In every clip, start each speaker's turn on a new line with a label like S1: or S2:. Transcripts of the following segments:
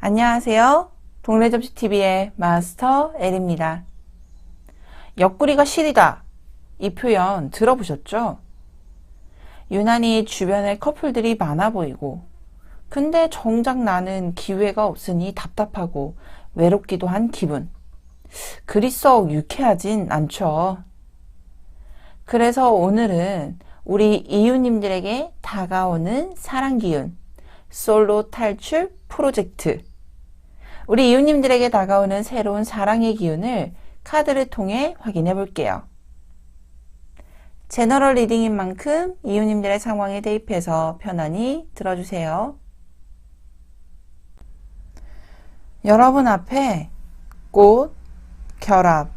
S1: 안녕하세요. 동네접시TV의 마스터 L입니다. 옆구리가 시리다. 이 표현 들어보셨죠? 유난히 주변에 커플들이 많아 보이고, 근데 정작 나는 기회가 없으니 답답하고 외롭기도 한 기분. 그리 썩 유쾌하진 않죠. 그래서 오늘은 우리 이웃님들에게 다가오는 사랑 기운, 솔로 탈출 프로젝트, 우리 이웃님들에게 다가오는 새로운 사랑의 기운을 카드를 통해 확인해 볼게요. 제너럴 리딩인 만큼 이웃님들의 상황에 대입해서 편안히 들어주세요. 여러분 앞에 꽃, 결합,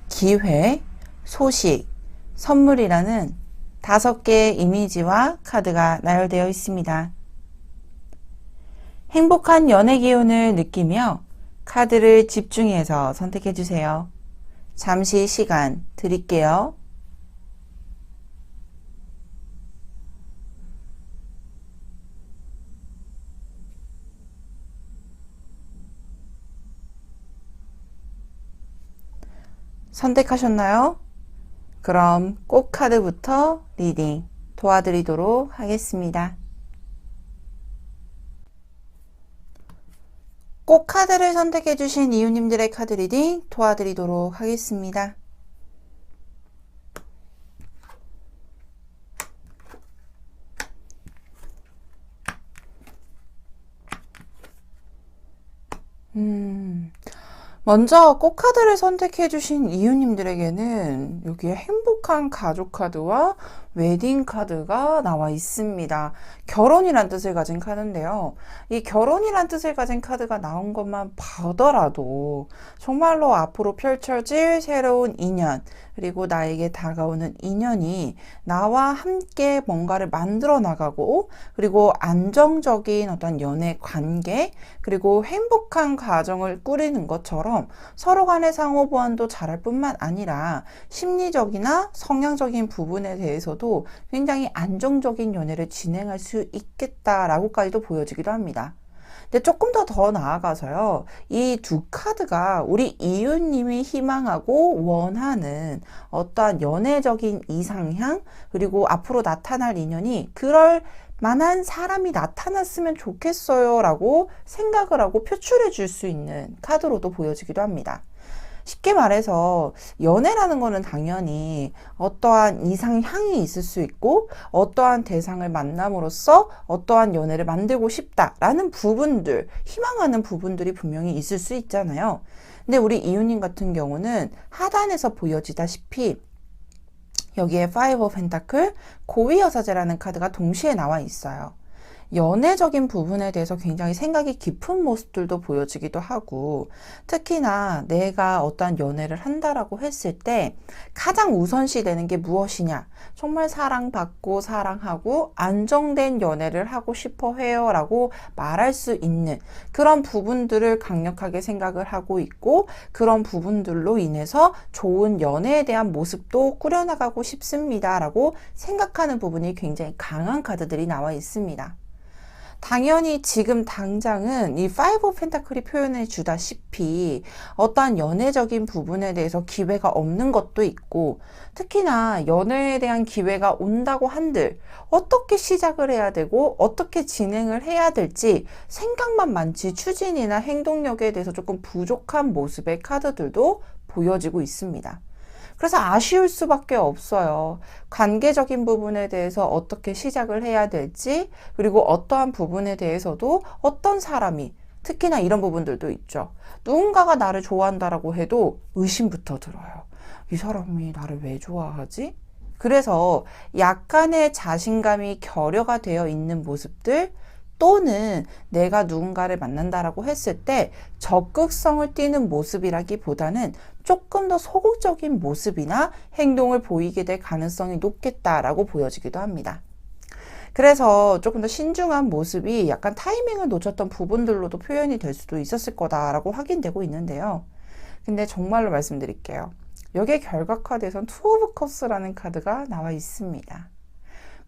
S1: 기회, 소식, 선물이라는 5개의 이미지와 카드가 나열되어 있습니다. 행복한 연애 기운을 느끼며 카드를 집중해서 선택해 주세요. 잠시 시간 드릴게요. 선택하셨나요? 그럼 꽃 카드부터 리딩 도와드리도록 하겠습니다. 꽃 카드를 선택해 주신 이웃님들의 카드 리딩 도와드리도록 하겠습니다. 먼저 꽃 카드를 선택해 주신 이웃님들에게는 여기에 행복한 가족 카드와 웨딩 카드가 나와 있습니다. 결혼이란 뜻을 가진 카드인데요. 이 결혼이란 뜻을 가진 카드가 나온 것만 보더라도 정말로 앞으로 펼쳐질 새로운 인연, 그리고 나에게 다가오는 인연이 나와 함께 뭔가를 만들어 나가고, 그리고 안정적인 어떤 연애 관계, 그리고 행복한 가정을 꾸리는 것처럼 서로 간의 상호 보완도 잘할 뿐만 아니라 심리적이나 성향적인 부분에 대해서도 굉장히 안정적인 연애를 진행할 수 있겠다라고까지도 보여지기도 합니다. 근데 조금 더 나아가서요, 이 두 카드가 우리 이웃님이 희망하고 원하는 어떠한 연애적인 이상향, 그리고 앞으로 나타날 인연이 그럴 만한 사람이 나타났으면 좋겠어요 라고 생각을 하고 표출해 줄 수 있는 카드로도 보여지기도 합니다. 쉽게 말해서 연애라는 거는 당연히 어떠한 이상향이 있을 수 있고, 어떠한 대상을 만남으로써 어떠한 연애를 만들고 싶다라는 부분들, 희망하는 부분들이 분명히 있을 수 있잖아요. 근데 우리 이웃님 같은 경우는 하단에서 보여지다시피 여기에 Five of Pentacle, 고위여사제라는 카드가 동시에 나와 있어요. 연애적인 부분에 대해서 굉장히 생각이 깊은 모습들도 보여지기도 하고, 특히나 내가 어떠한 연애를 한다라고 했을 때 가장 우선시 되는 게 무엇이냐, 정말 사랑받고 사랑하고 안정된 연애를 하고 싶어 해요 라고 말할 수 있는 그런 부분들을 강력하게 생각을 하고 있고, 그런 부분들로 인해서 좋은 연애에 대한 모습도 꾸려나가고 싶습니다 라고 생각하는 부분이 굉장히 강한 카드들이 나와 있습니다. 당연히 지금 당장은 이 Five of Pentacle이 표현해 주다시피 어떠한 연애적인 부분에 대해서 기회가 없는 것도 있고, 특히나 연애에 대한 기회가 온다고 한들 어떻게 시작을 해야 되고 어떻게 진행을 해야 될지 생각만 많지 추진이나 행동력에 대해서 조금 부족한 모습의 카드들도 보여지고 있습니다. 그래서 아쉬울 수밖에 없어요. 관계적인 부분에 대해서 어떻게 시작을 해야 될지, 그리고 어떠한 부분에 대해서도 어떤 사람이, 특히나 이런 부분들도 있죠. 누군가가 나를 좋아한다라고 해도 의심부터 들어요. 이 사람이 나를 왜 좋아하지? 그래서 약간의 자신감이 결여가 되어 있는 모습들, 또는 내가 누군가를 만난다라고 했을 때 적극성을 띠는 모습이라기보다는 조금 더 소극적인 모습이나 행동을 보이게 될 가능성이 높겠다라고 보여지기도 합니다. 그래서 조금 더 신중한 모습이 약간 타이밍을 놓쳤던 부분들로도 표현이 될 수도 있었을 거다라고 확인되고 있는데요. 근데 정말로 말씀드릴게요. 여기에 결과 카드에선 투 오브 컵스라는 카드가 나와 있습니다.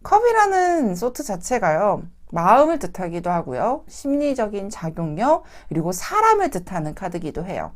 S1: 컵이라는 소트 자체가요, 마음을 뜻하기도 하고요, 심리적인 작용력, 그리고 사람을 뜻하는 카드기도 해요.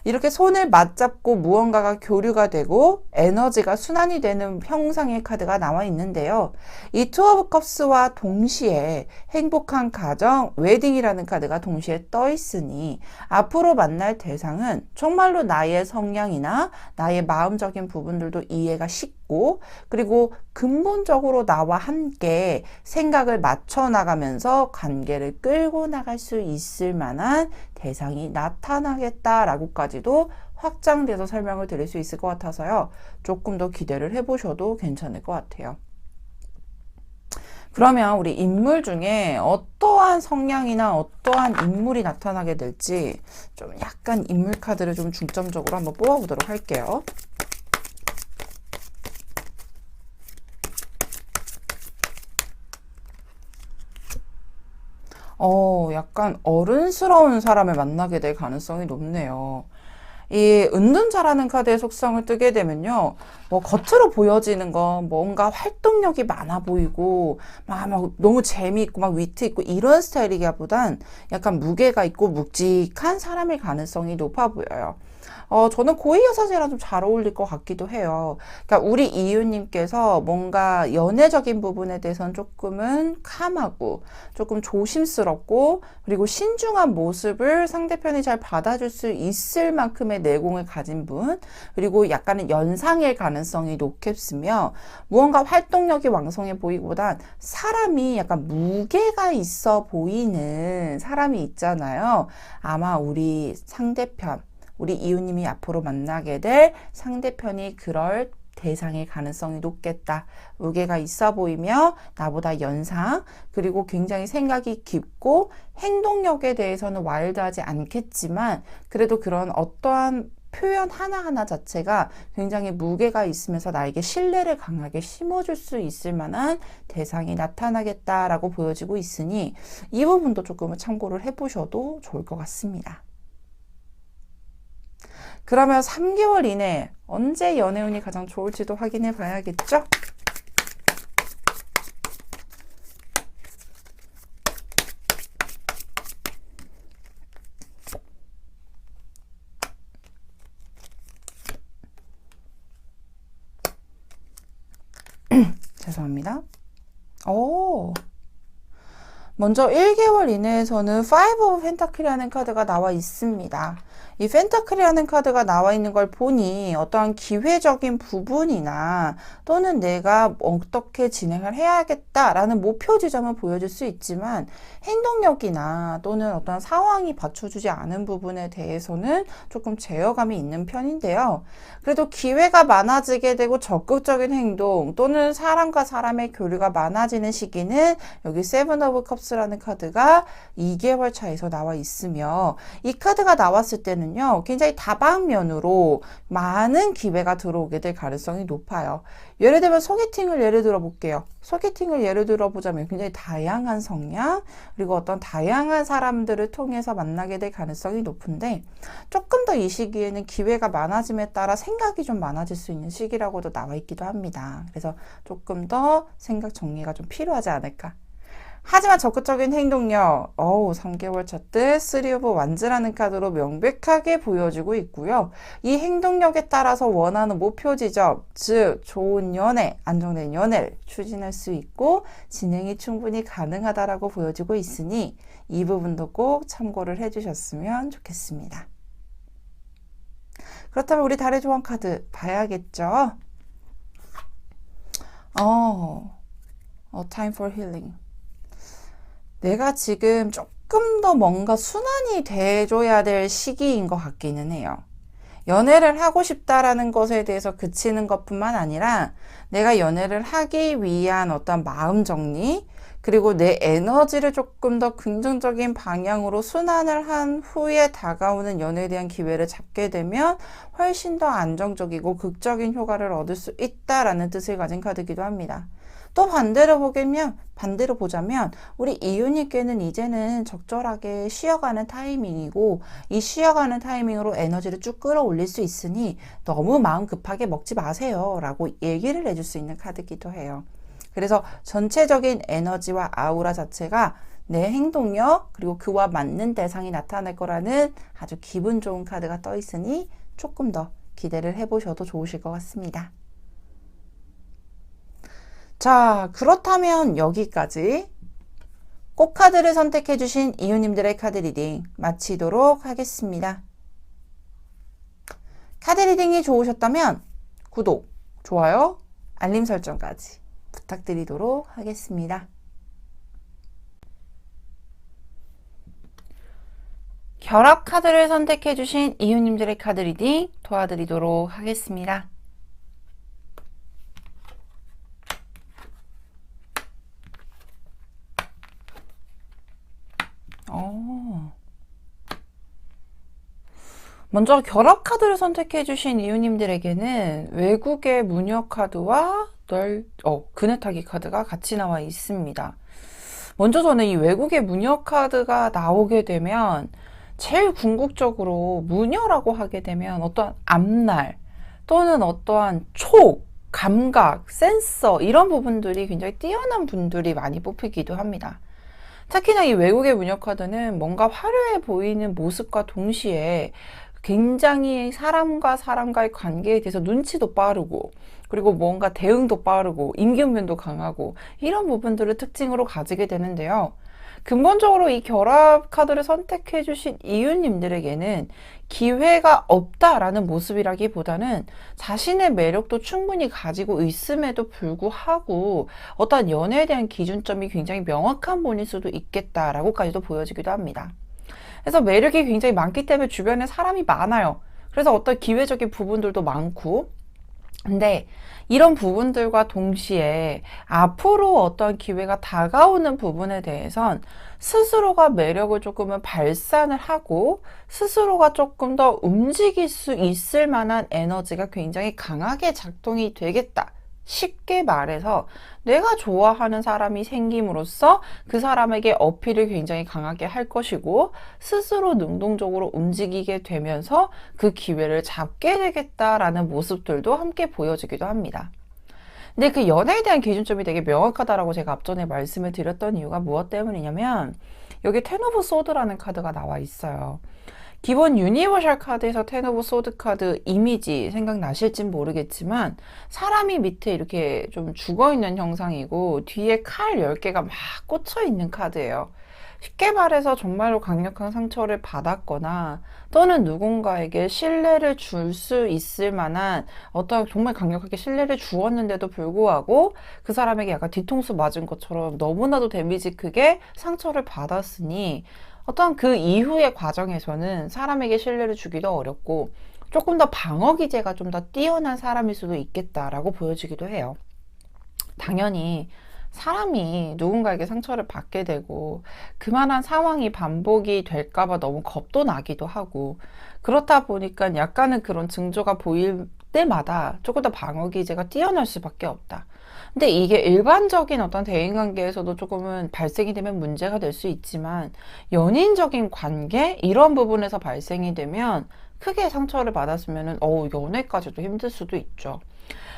S1: 이렇게 손을 맞잡고 무언가가 교류가 되고 에너지가 순환이 되는 형상의 카드가 나와 있는데요. 이 투 오브 컵스와 동시에 행복한 가정, 웨딩이라는 카드가 동시에 떠 있으니 앞으로 만날 대상은 정말로 나의 성향이나 나의 마음적인 부분들도 이해가 쉽고, 그리고 근본적으로 나와 함께 생각을 맞춰 나가면서 관계를 끌고 나갈 수 있을 만한 대상이 나타나겠다라고까지도 확장돼서 설명을 드릴 수 있을 것 같아서요, 조금 더 기대를 해보셔도 괜찮을 것 같아요. 그러면 우리 인물 중에 어떠한 성향이나 어떠한 인물이 나타나게 될지 좀 약간 인물 카드를 좀 중점적으로 한번 뽑아보도록 할게요. 약간 어른스러운 사람을 만나게 될 가능성이 높네요. 이 은둔자라는 카드의 속성을 뜨게 되면요, 뭐 겉으로 보여지는 건 뭔가 활동력이 많아 보이고 막 너무 재미있고 막 위트 있고 이런 스타일이기보단 약간 무게가 있고 묵직한 사람일 가능성이 높아 보여요. 저는 고이 여사제랑 좀 잘 어울릴 것 같기도 해요. 그러니까 우리 이유님께서 뭔가 연애적인 부분에 대해서는 조금은 캄하고 조금 조심스럽고, 그리고 신중한 모습을 상대편이 잘 받아줄 수 있을 만큼의 내공을 가진 분, 그리고 약간은 연상일 가능성이 높겠으며, 무언가 활동력이 왕성해 보이기보단 사람이 약간 무게가 있어 보이는 사람이 있잖아요. 아마 우리 상대편, 우리 이웃님이 앞으로 만나게 될 상대편이 그럴 대상의 가능성이 높겠다. 무게가 있어 보이며 나보다 연상, 그리고 굉장히 생각이 깊고 행동력에 대해서는 와일드하지 않겠지만 그래도 그런 어떠한 표현 하나하나 자체가 굉장히 무게가 있으면서 나에게 신뢰를 강하게 심어줄 수 있을 만한 대상이 나타나겠다라고 보여지고 있으니 이 부분도 조금은 참고를 해보셔도 좋을 것 같습니다. 그러면 3개월 이내 언제 연애운이 가장 좋을지도 확인해 봐야겠죠? 죄송합니다. 먼저 1개월 이내에서는 5 오브 펜타클이라는 카드가 나와 있습니다. 이 펜타클이라는 카드가 나와 있는 걸 보니 어떠한 기회적인 부분이나 또는 내가 어떻게 진행을 해야겠다라는 목표 지점을 보여줄 수 있지만 행동력이나 또는 어떤 상황이 받쳐주지 않은 부분에 대해서는 조금 제어감이 있는 편인데요. 그래도 기회가 많아지게 되고 적극적인 행동 또는 사람과 사람의 교류가 많아지는 시기는 여기 세븐 오브 컵스라는 카드가 2개월 차에서 나와 있으며, 이 카드가 나왔을 때는요 굉장히 다방면으로 많은 기회가 들어오게 될 가능성이 높아요. 예를 들면 소개팅을 예를 들어 볼게요. 소개팅을 예를 들어 보자면 굉장히 다양한 성향, 그리고 어떤 다양한 사람들을 통해서 만나게 될 가능성이 높은데, 조금 더 이 시기에는 기회가 많아짐에 따라 생각이 좀 많아질 수 있는 시기라고도 나와 있기도 합니다. 그래서 조금 더 생각 정리가 좀 필요하지 않을까. 하지만 적극적인 행동력, 3개월 차트 3 오브 완즈라는 카드로 명백하게 보여지고 있고요. 이 행동력에 따라서 원하는 목표 지점, 즉 좋은 연애, 안정된 연애를 추진할 수 있고 진행이 충분히 가능하다라고 보여지고 있으니 이 부분도 꼭 참고를 해주셨으면 좋겠습니다. 그렇다면 우리 달의 조언 카드 봐야겠죠? Time for healing. 내가 지금 조금 더 뭔가 순환이 돼줘야 될 시기인 것 같기는 해요. 연애를 하고 싶다라는 것에 대해서 그치는 것뿐만 아니라 내가 연애를 하기 위한 어떤 마음 정리, 그리고 내 에너지를 조금 더 긍정적인 방향으로 순환을 한 후에 다가오는 연애에 대한 기회를 잡게 되면 훨씬 더 안정적이고 극적인 효과를 얻을 수 있다라는 뜻을 가진 카드이기도 합니다. 또 반대로 보자면 우리 이유님께는 이제는 적절하게 쉬어가는 타이밍이고, 이 쉬어가는 타이밍으로 에너지를 쭉 끌어올릴 수 있으니 너무 마음 급하게 먹지 마세요 라고 얘기를 해줄 수 있는 카드이기도 해요. 그래서 전체적인 에너지와 아우라 자체가 내 행동력 그리고 그와 맞는 대상이 나타날 거라는 아주 기분 좋은 카드가 떠 있으니 조금 더 기대를 해보셔도 좋으실 것 같습니다. 자, 그렇다면 여기까지 꽃카드를 선택해주신 이유님들의 카드 리딩 마치도록 하겠습니다. 카드 리딩이 좋으셨다면 구독, 좋아요, 알림 설정까지 부탁드리도록 하겠습니다. 결합 카드를 선택해주신 이유님들의 카드 리딩 도와드리도록 하겠습니다. 먼저 결합 카드를 선택해주신 이유님들에게는 외국의 무녀 카드와 그네타기 카드가 같이 나와 있습니다. 먼저 저는 이 외국의 무녀 카드가 나오게 되면 제일 궁극적으로 무녀라고 하게 되면 어떠한 앞날 또는 어떠한 촉, 감각, 센서 이런 부분들이 굉장히 뛰어난 분들이 많이 뽑히기도 합니다. 특히나 이 외국의 무녀 카드는 뭔가 화려해 보이는 모습과 동시에 굉장히 사람과 사람과의 관계에 대해서 눈치도 빠르고 그리고 뭔가 대응도 빠르고 임기응변도 강하고 이런 부분들을 특징으로 가지게 되는데요. 근본적으로 이 결합 카드를 선택해 주신 이유님들에게는 기회가 없다라는 모습이라기보다는 자신의 매력도 충분히 가지고 있음에도 불구하고 어떤 연애에 대한 기준점이 굉장히 명확한 분일 수도 있겠다라고까지도 보여지기도 합니다. 그래서 매력이 굉장히 많기 때문에 주변에 사람이 많아요. 그래서 어떤 기회적인 부분들도 많고 근데 이런 부분들과 동시에 앞으로 어떤 기회가 다가오는 부분에 대해선 스스로가 매력을 조금은 발산을 하고 스스로가 조금 더 움직일 수 있을 만한 에너지가 굉장히 강하게 작동이 되겠다. 쉽게 말해서 내가 좋아하는 사람이 생김으로써 그 사람에게 어필을 굉장히 강하게 할 것이고 스스로 능동적으로 움직이게 되면서 그 기회를 잡게 되겠다라는 모습들도 함께 보여지기도 합니다. 근데 그 연애에 대한 기준점이 되게 명확하다라고 제가 앞전에 말씀을 드렸던 이유가 무엇 때문이냐면 여기 텐 오브 소드라는 카드가 나와 있어요. 기본 유니버셜 카드에서 텐 오브 소드 카드 이미지 생각나실진 모르겠지만 사람이 밑에 이렇게 좀 죽어있는 형상이고 뒤에 칼 10개가 막 꽂혀있는 카드예요. 쉽게 말해서 정말로 강력한 상처를 받았거나 또는 누군가에게 신뢰를 줄 수 있을 만한 어떤 정말 강력하게 신뢰를 주었는데도 불구하고 그 사람에게 약간 뒤통수 맞은 것처럼 너무나도 데미지 크게 상처를 받았으니 어떤 그 이후의 과정에서는 사람에게 신뢰를 주기도 어렵고 조금 더 방어 기제가 좀 더 뛰어난 사람일 수도 있겠다라고 보여지기도 해요. 당연히 사람이 누군가에게 상처를 받게 되고 그만한 상황이 반복이 될까봐 너무 겁도 나기도 하고 그렇다 보니까 약간은 그런 징조가 보일 때마다 조금 더 방어 기제가 뛰어날 수밖에 없다. 근데 이게 일반적인 어떤 대인관계에서도 조금은 발생이 되면 문제가 될 수 있지만 연인적인 관계 이런 부분에서 발생이 되면 크게 상처를 받았으면은 연애까지도 힘들 수도 있죠.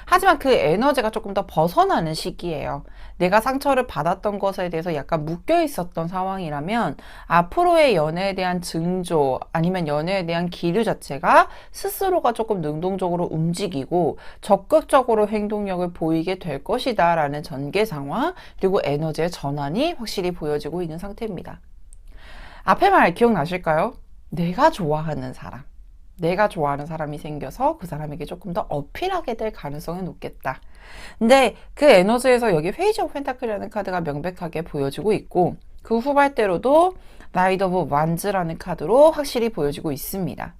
S1: 하지만 그 에너지가 조금 더 벗어나는 시기예요. 내가 상처를 받았던 것에 대해서 약간 묶여 있었던 상황이라면 앞으로의 연애에 대한 징조 아니면 연애에 대한 기류 자체가 스스로가 조금 능동적으로 움직이고 적극적으로 행동력을 보이게 될 것이다 라는 전개 상황 그리고 에너지의 전환이 확실히 보여지고 있는 상태입니다. 앞에 말 기억나실까요? 내가 좋아하는 사람. 내가 좋아하는 사람이 생겨서 그 사람에게 조금 더 어필하게 될 가능성이 높겠다. 근데 그 에너지에서 여기 페이지 오브 펜타클이라는 카드가 명백하게 보여지고 있고 그 후발대로도 나이트 오브 완즈라는 카드로 확실히 보여지고 있습니다.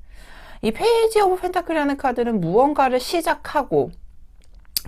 S1: 이 페이지 오브 펜타클이라는 카드는 무언가를 시작하고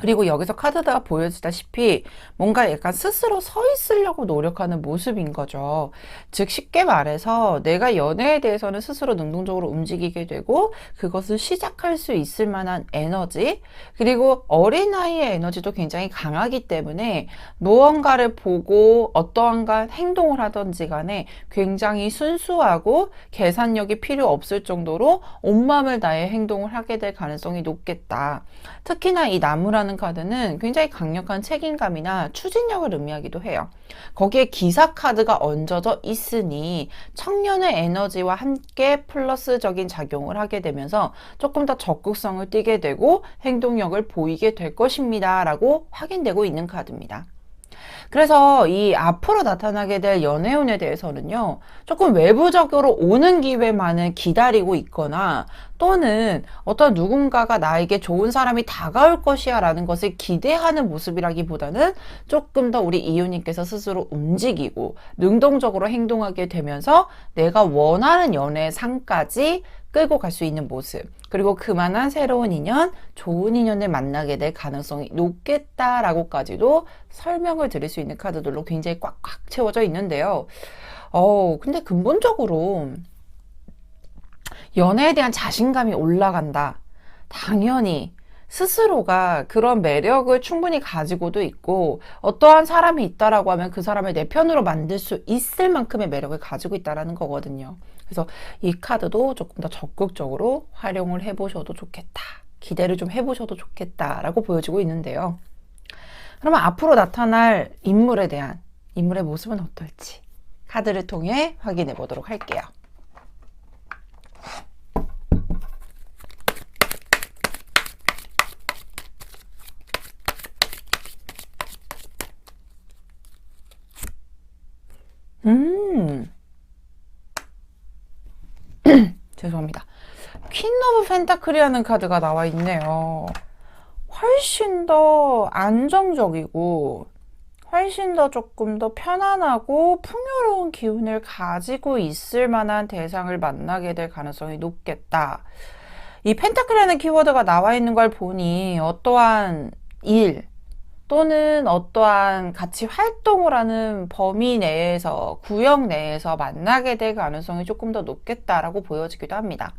S1: 그리고 여기서 카드가 보여지다시피 뭔가 약간 스스로 서 있으려고 노력하는 모습인 거죠. 즉 쉽게 말해서 내가 연애에 대해서는 스스로 능동적으로 움직이게 되고 그것을 시작할 수 있을 만한 에너지 그리고 어린아이의 에너지도 굉장히 강하기 때문에 무언가를 보고 어떠한 행동을 하든지 간에 굉장히 순수하고 계산력이 필요 없을 정도로 온 마음을 다해 행동을 하게 될 가능성이 높겠다. 특히나 이 나무라는 카드라는 카드는 굉장히 강력한 책임감이나 추진력을 의미하기도 해요. 거기에 기사 카드가 얹어져 있으니 청년의 에너지와 함께 플러스적인 작용을 하게 되면서 조금 더 적극성을 띠게 되고 행동력을 보이게 될 것입니다 라고 확인되고 있는 카드입니다. 그래서 이 앞으로 나타나게 될 연애운에 대해서는요, 조금 외부적으로 오는 기회만을 기다리고 있거나 또는 어떤 누군가가 나에게 좋은 사람이 다가올 것이야 라는 것을 기대하는 모습이라기보다는 조금 더 우리 이유님께서 스스로 움직이고 능동적으로 행동하게 되면서 내가 원하는 연애의 상까지 끌고 갈 수 있는 모습, 그리고 그만한 새로운 인연, 좋은 인연을 만나게 될 가능성이 높겠다라고까지도 설명을 드릴 수 있는 카드들로 굉장히 꽉꽉 채워져 있는데요. 근데 근본적으로 연애에 대한 자신감이 올라간다. 당연히 스스로가 그런 매력을 충분히 가지고도 있고 어떠한 사람이 있다라고 하면 그 사람을 내 편으로 만들 수 있을 만큼의 매력을 가지고 있다라는 거거든요. 그래서 이 카드도 조금 더 적극적으로 활용을 해보셔도 좋겠다. 기대를 좀 해보셔도 좋겠다라고 보여지고 있는데요. 그러면 앞으로 나타날 인물의 모습은 어떨지 카드를 통해 확인해 보도록 할게요. 죄송합니다. 퀸 오브 펜타클이라는 카드가 나와 있네요. 훨씬 더 안정적이고 훨씬 더 조금 더 편안하고 풍요로운 기운을 가지고 있을 만한 대상을 만나게 될 가능성이 높겠다. 이 펜타클이라는 키워드가 나와 있는 걸 보니 어떠한 일 또는 어떠한 같이 활동을 하는 범위 내에서, 구역 내에서 만나게 될 가능성이 조금 더 높겠다라고 보여지기도 합니다.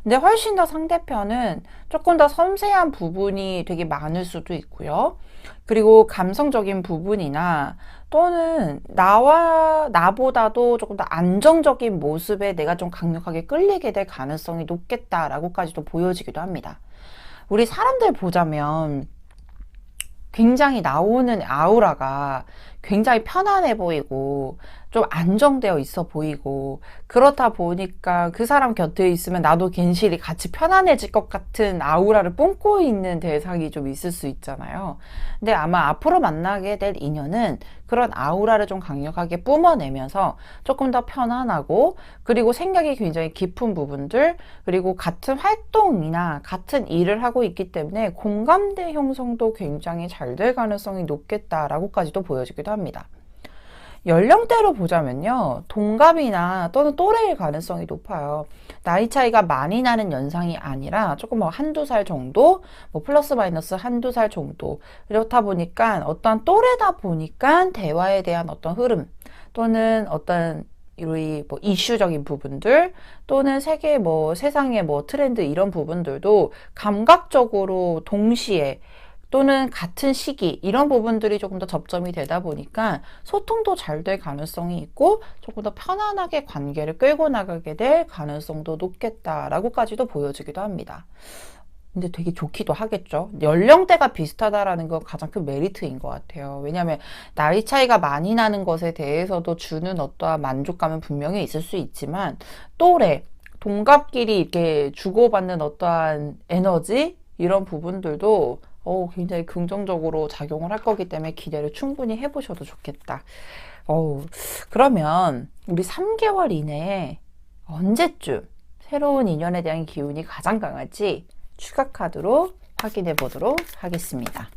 S1: 근데 훨씬 더 상대편은 조금 더 섬세한 부분이 되게 많을 수도 있고요. 그리고 감성적인 부분이나 또는 나보다도 조금 더 안정적인 모습에 내가 좀 강력하게 끌리게 될 가능성이 높겠다라고까지도 보여지기도 합니다. 우리 사람들 보자면 굉장히 나오는 아우라가 굉장히 편안해 보이고 좀 안정되어 있어 보이고 그렇다 보니까 그 사람 곁에 있으면 나도 괜시리 같이 편안해질 것 같은 아우라를 뿜고 있는 대상이 좀 있을 수 있잖아요. 근데 아마 앞으로 만나게 될 인연은 그런 아우라를 좀 강력하게 뿜어내면서 조금 더 편안하고 그리고 생각이 굉장히 깊은 부분들 그리고 같은 활동이나 같은 일을 하고 있기 때문에 공감대 형성도 굉장히 잘 될 가능성이 높겠다라고까지도 보여지기도 합니다. 연령대로 보자면요. 동갑이나 또는 또래일 가능성이 높아요. 나이 차이가 많이 나는 연상이 아니라 조금 한두 살 정도, 플러스 마이너스 한두 살 정도. 그렇다 보니까 어떤 또래다 보니까 대화에 대한 어떤 흐름 또는 어떤 우리 이슈적인 부분들 또는 세상의 트렌드 이런 부분들도 감각적으로 동시에 또는 같은 시기 이런 부분들이 조금 더 접점이 되다 보니까 소통도 잘 될 가능성이 있고 조금 더 편안하게 관계를 끌고 나가게 될 가능성도 높겠다라고까지도 보여지기도 합니다. 근데 되게 좋기도 하겠죠. 연령대가 비슷하다라는 건 가장 큰 메리트인 것 같아요. 왜냐하면 나이 차이가 많이 나는 것에 대해서도 주는 어떠한 만족감은 분명히 있을 수 있지만 또래, 동갑끼리 이렇게 주고받는 어떠한 에너지 이런 부분들도 굉장히 긍정적으로 작용을 할 거기 때문에 기대를 충분히 해보셔도 좋겠다. 그러면 우리 3개월 이내에 언제쯤 새로운 인연에 대한 기운이 가장 강할지 추가 카드로 확인해 보도록 하겠습니다.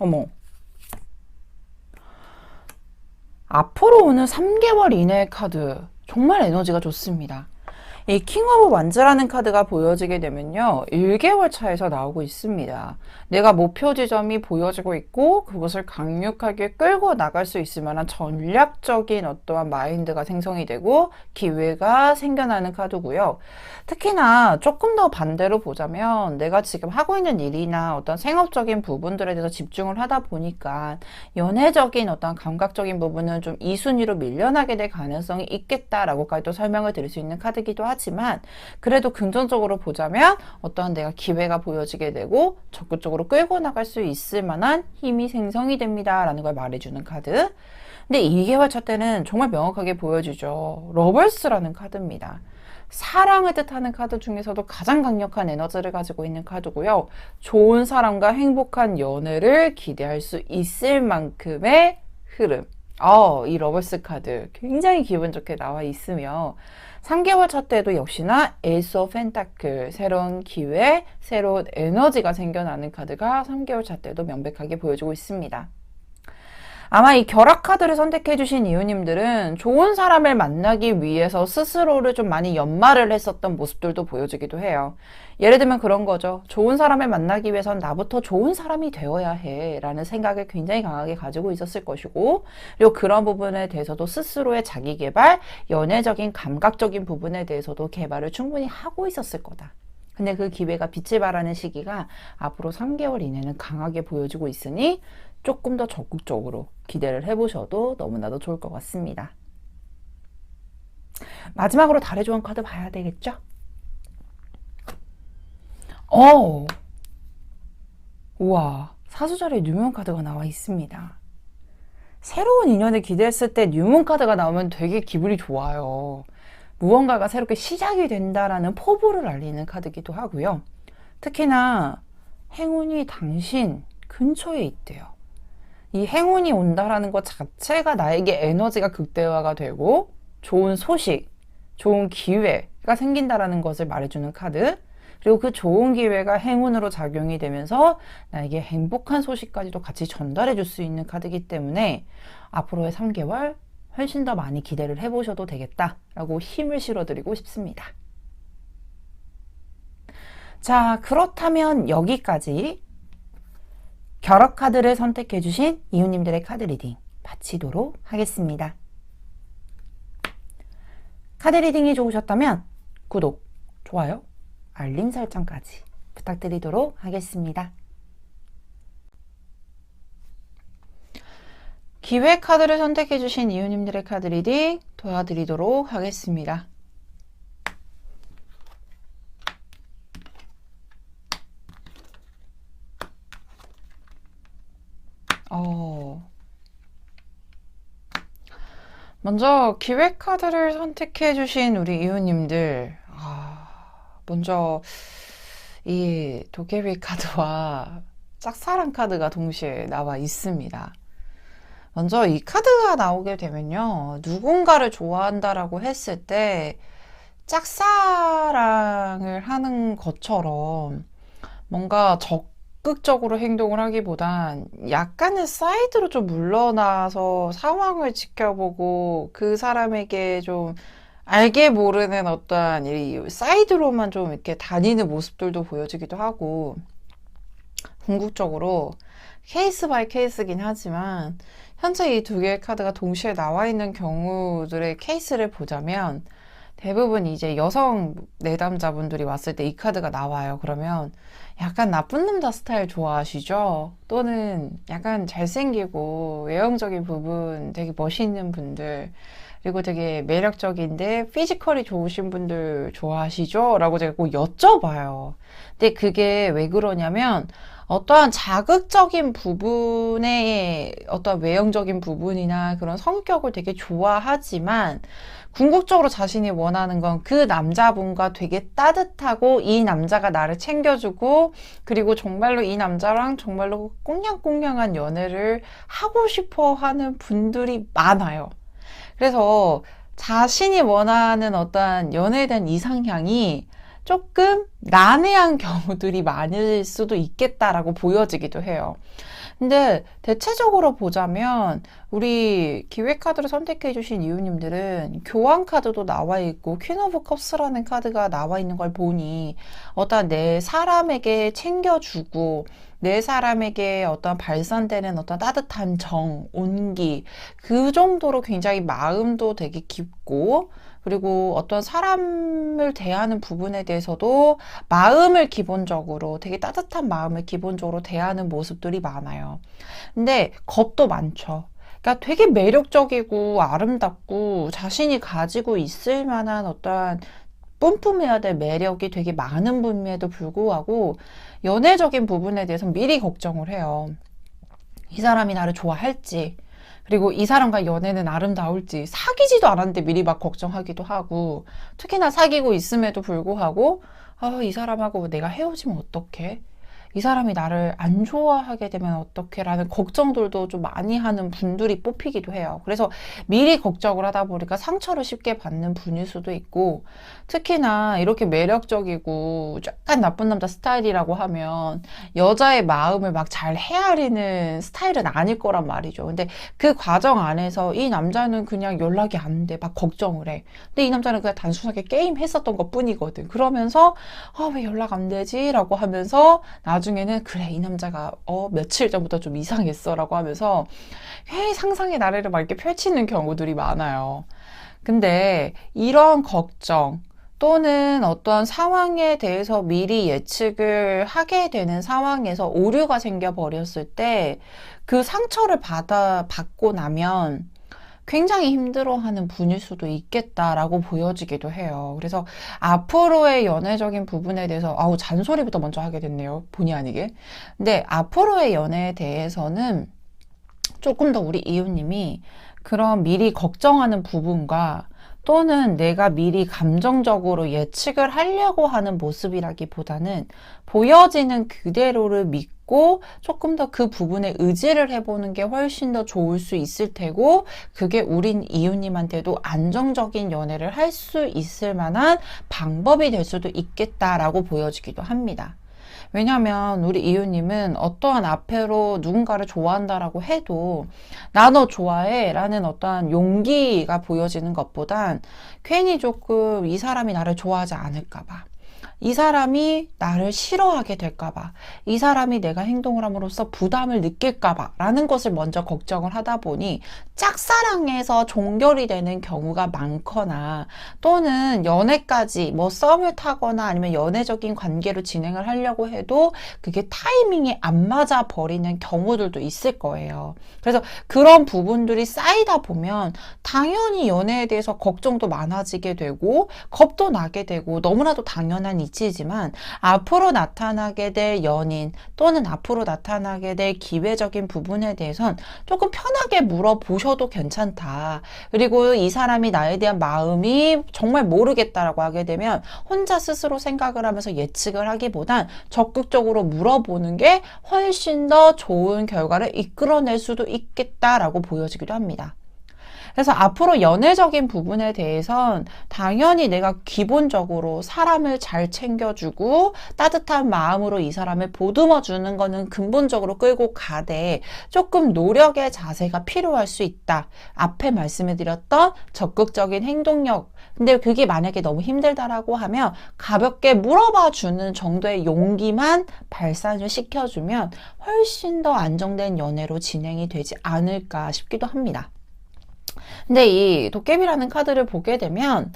S1: 어머. 앞으로 오는 3개월 이내의 카드 정말 에너지가 좋습니다. 이 킹 오브 완즈라는 카드가 보여지게 되면요. 1개월 차에서 나오고 있습니다. 내가 목표 지점이 보여지고 있고 그것을 강력하게 끌고 나갈 수 있을 만한 전략적인 어떠한 마인드가 생성이 되고 기회가 생겨나는 카드고요. 특히나 조금 더 반대로 보자면 내가 지금 하고 있는 일이나 어떤 생업적인 부분들에 대해서 집중을 하다 보니까 연애적인 어떤 감각적인 부분은 좀 2순위로 밀려나게 될 가능성이 있겠다라고까지도 설명을 드릴 수 있는 카드이기도 하지만 그래도 긍정적으로 보자면 어떠한 내가 기회가 보여지게 되고 적극적으로 끌고 나갈 수 있을 만한 힘이 생성이 됩니다 라는 걸 말해주는 카드. 근데 2개월 차 때는 정말 명확하게 보여주죠. 러벌스라는 카드입니다. 사랑을 뜻하는 카드 중에서도 가장 강력한 에너지를 가지고 있는 카드고요. 좋은 사람과 행복한 연애를 기대할 수 있을 만큼의 흐름. 이 러벌스 카드 굉장히 기분 좋게 나와 있으며 3개월 차 때도 역시나 에이스 오브 펜타클, 새로운 기회, 새로운 에너지가 생겨나는 카드가 3개월 차 때도 명백하게 보여주고 있습니다. 아마 이 결합 카드를 선택해 주신 이유님들은 좋은 사람을 만나기 위해서 스스로를 좀 많이 연마를 했었던 모습들도 보여주기도 해요. 예를 들면 그런 거죠. 좋은 사람을 만나기 위해선 나부터 좋은 사람이 되어야 해 라는 생각을 굉장히 강하게 가지고 있었을 것이고 그리고 그런 부분에 대해서도 스스로의 자기 개발, 연애적인 감각적인 부분에 대해서도 개발을 충분히 하고 있었을 거다. 근데 그 기회가 빛을 발하는 시기가 앞으로 3개월 이내는 강하게 보여지고 있으니 조금 더 적극적으로 기대를 해보셔도 너무나도 좋을 것 같습니다. 마지막으로 달의 조언 카드 봐야 되겠죠? 우와, 사수자리에 뉴문 카드가 나와 있습니다. 새로운 인연을 기대했을 때 뉴문 카드가 나오면 되게 기분이 좋아요. 무언가가 새롭게 시작이 된다라는 포부를 알리는 카드이기도 하고요. 특히나 행운이 당신 근처에 있대요. 이 행운이 온다라는 것 자체가 나에게 에너지가 극대화가 되고 좋은 소식, 좋은 기회가 생긴다라는 것을 말해주는 카드. 그리고 그 좋은 기회가 행운으로 작용이 되면서 나에게 행복한 소식까지도 같이 전달해 줄 수 있는 카드이기 때문에 앞으로의 3개월 훨씬 더 많이 기대를 해보셔도 되겠다라고 힘을 실어드리고 싶습니다. 자, 그렇다면 여기까지 결합 카드를 선택해주신 이웃님들의 카드 리딩 마치도록 하겠습니다. 카드 리딩이 좋으셨다면 구독, 좋아요, 알림 설정까지 부탁드리도록 하겠습니다. 기회 카드를 선택해주신 이웃님들의 카드 리딩 도와드리도록 하겠습니다. 먼저 기획 카드를 선택해주신 우리 이웃님들, 먼저 이 도깨비 카드와 짝사랑 카드가 동시에 나와 있습니다. 먼저 이 카드가 나오게 되면요, 누군가를 좋아한다라고 했을 때 짝사랑을 하는 것처럼 뭔가 적극적으로 행동을 하기보단 약간은 사이드로 좀 물러나서 상황을 지켜보고 그 사람에게 좀 알게 모르는 어떠한 이 사이드로만 좀 이렇게 다니는 모습들도 보여지기도 하고, 궁극적으로 케이스 바이 케이스긴 하지만 현재 이 두 개의 카드가 동시에 나와 있는 경우들의 케이스를 보자면 대부분 이제 여성 내담자분들이 왔을 때 이 카드가 나와요. 그러면 약간 나쁜 남자 스타일 좋아하시죠? 또는 약간 잘생기고 외형적인 부분 되게 멋있는 분들, 그리고 되게 매력적인데 피지컬이 좋으신 분들 좋아하시죠? 라고 제가 꼭 여쭤봐요. 근데 그게 왜 그러냐면 어떠한 자극적인 부분의 어떠한 외형적인 부분이나 그런 성격을 되게 좋아하지만 궁극적으로 자신이 원하는 건 그 남자분과 되게 따뜻하고 이 남자가 나를 챙겨주고 그리고 정말로 이 남자랑 정말로 꽁냥꽁냥한 연애를 하고 싶어 하는 분들이 많아요. 그래서 자신이 원하는 어떠한 연애에 대한 이상향이 조금 난해한 경우들이 많을 수도 있겠다라고 보여지기도 해요. 근데 대체적으로 보자면 우리 기획카드를 선택해 주신 이유님들은 교환 카드도 나와 있고 퀸 오브 컵스라는 카드가 나와 있는 걸 보니 어떤 내 사람에게 챙겨주고 내 사람에게 어떤 발산되는 어떤 따뜻한 정, 온기 그 정도로 굉장히 마음도 되게 깊고 그리고 어떤 사람을 대하는 부분에 대해서도 마음을 기본적으로 되게 따뜻한 마음을 기본적으로 대하는 모습들이 많아요. 근데 겁도 많죠. 그러니까 되게 매력적이고 아름답고 자신이 가지고 있을 만한 어떠한 뿜뿜해야 될 매력이 되게 많은 분임에도 불구하고 연애적인 부분에 대해서 미리 걱정을 해요. 이 사람이 나를 좋아할지, 그리고 이 사람과 연애는 아름다울지, 사귀지도 않았는데 미리 막 걱정하기도 하고, 특히나 사귀고 있음에도 불구하고, 이 사람하고 내가 헤어지면 어떡해? 이 사람이 나를 안 좋아하게 되면 어떡해? 라는 걱정들도 좀 많이 하는 분들이 뽑히기도 해요. 그래서 미리 걱정을 하다 보니까 상처를 쉽게 받는 분일 수도 있고, 특히나 이렇게 매력적이고 약간 나쁜 남자 스타일이라고 하면 여자의 마음을 막 잘 헤아리는 스타일은 아닐 거란 말이죠. 근데 그 과정 안에서 이 남자는 그냥 연락이 안 돼. 막 걱정을 해. 근데 이 남자는 그냥 단순하게 게임 했었던 것 뿐이거든. 그러면서 왜 연락 안 되지? 라고 하면서 나중에는 그래 이 남자가 며칠 전부터 좀 이상했어 라고 하면서 상상의 나래를 막 이렇게 펼치는 경우들이 많아요. 근데 이런 걱정 또는 어떤 상황에 대해서 미리 예측을 하게 되는 상황에서 오류가 생겨 버렸을 때 그 상처를 받고 나면 굉장히 힘들어하는 분일 수도 있겠다라고 보여지기도 해요. 그래서 앞으로의 연애적인 부분에 대해서 잔소리부터 먼저 하게 됐네요. 본의 아니게. 근데 앞으로의 연애에 대해서는 조금 더 우리 이웃님이 그런 미리 걱정하는 부분과 또는 내가 미리 감정적으로 예측을 하려고 하는 모습이라기보다는 보여지는 그대로를 믿고 조금 더 그 부분에 의지를 해보는 게 훨씬 더 좋을 수 있을 테고 그게 우린 이웃님한테도 안정적인 연애를 할 수 있을 만한 방법이 될 수도 있겠다라고 보여지기도 합니다. 왜냐면 우리 이웃님은 어떠한 앞으로 누군가를 좋아한다라고 해도 나 너 좋아해 라는 어떠한 용기가 보여지는 것보단 괜히 조금 이 사람이 나를 좋아하지 않을까 봐, 이 사람이 나를 싫어하게 될까봐, 이 사람이 내가 행동을 함으로써 부담을 느낄까봐 라는 것을 먼저 걱정을 하다 보니 짝사랑에서 종결이 되는 경우가 많거나 또는 연애까지 썸을 타거나 아니면 연애적인 관계로 진행을 하려고 해도 그게 타이밍이 안 맞아 버리는 경우들도 있을 거예요. 그래서 그런 부분들이 쌓이다 보면 당연히 연애에 대해서 걱정도 많아지게 되고 겁도 나게 되고 너무나도 당연한 이치지만 앞으로 나타나게 될 연인 또는 앞으로 나타나게 될 기회적인 부분에 대해선 조금 편하게 물어보셔도 괜찮다. 그리고 이 사람이 나에 대한 마음이 정말 모르겠다라고 하게 되면 혼자 스스로 생각을 하면서 예측을 하기보단 적극적으로 물어보는 게 훨씬 더 좋은 결과를 이끌어낼 수도 있겠다라고 보여지기도 합니다. 그래서 앞으로 연애적인 부분에 대해선 당연히 내가 기본적으로 사람을 잘 챙겨주고 따뜻한 마음으로 이 사람을 보듬어 주는 거는 근본적으로 끌고 가되 조금 노력의 자세가 필요할 수 있다. 앞에 말씀해드렸던 적극적인 행동력. 근데 그게 만약에 너무 힘들다라고 하면 가볍게 물어봐 주는 정도의 용기만 발산을 시켜주면 훨씬 더 안정된 연애로 진행이 되지 않을까 싶기도 합니다. 근데 이 도깨비라는 카드를 보게 되면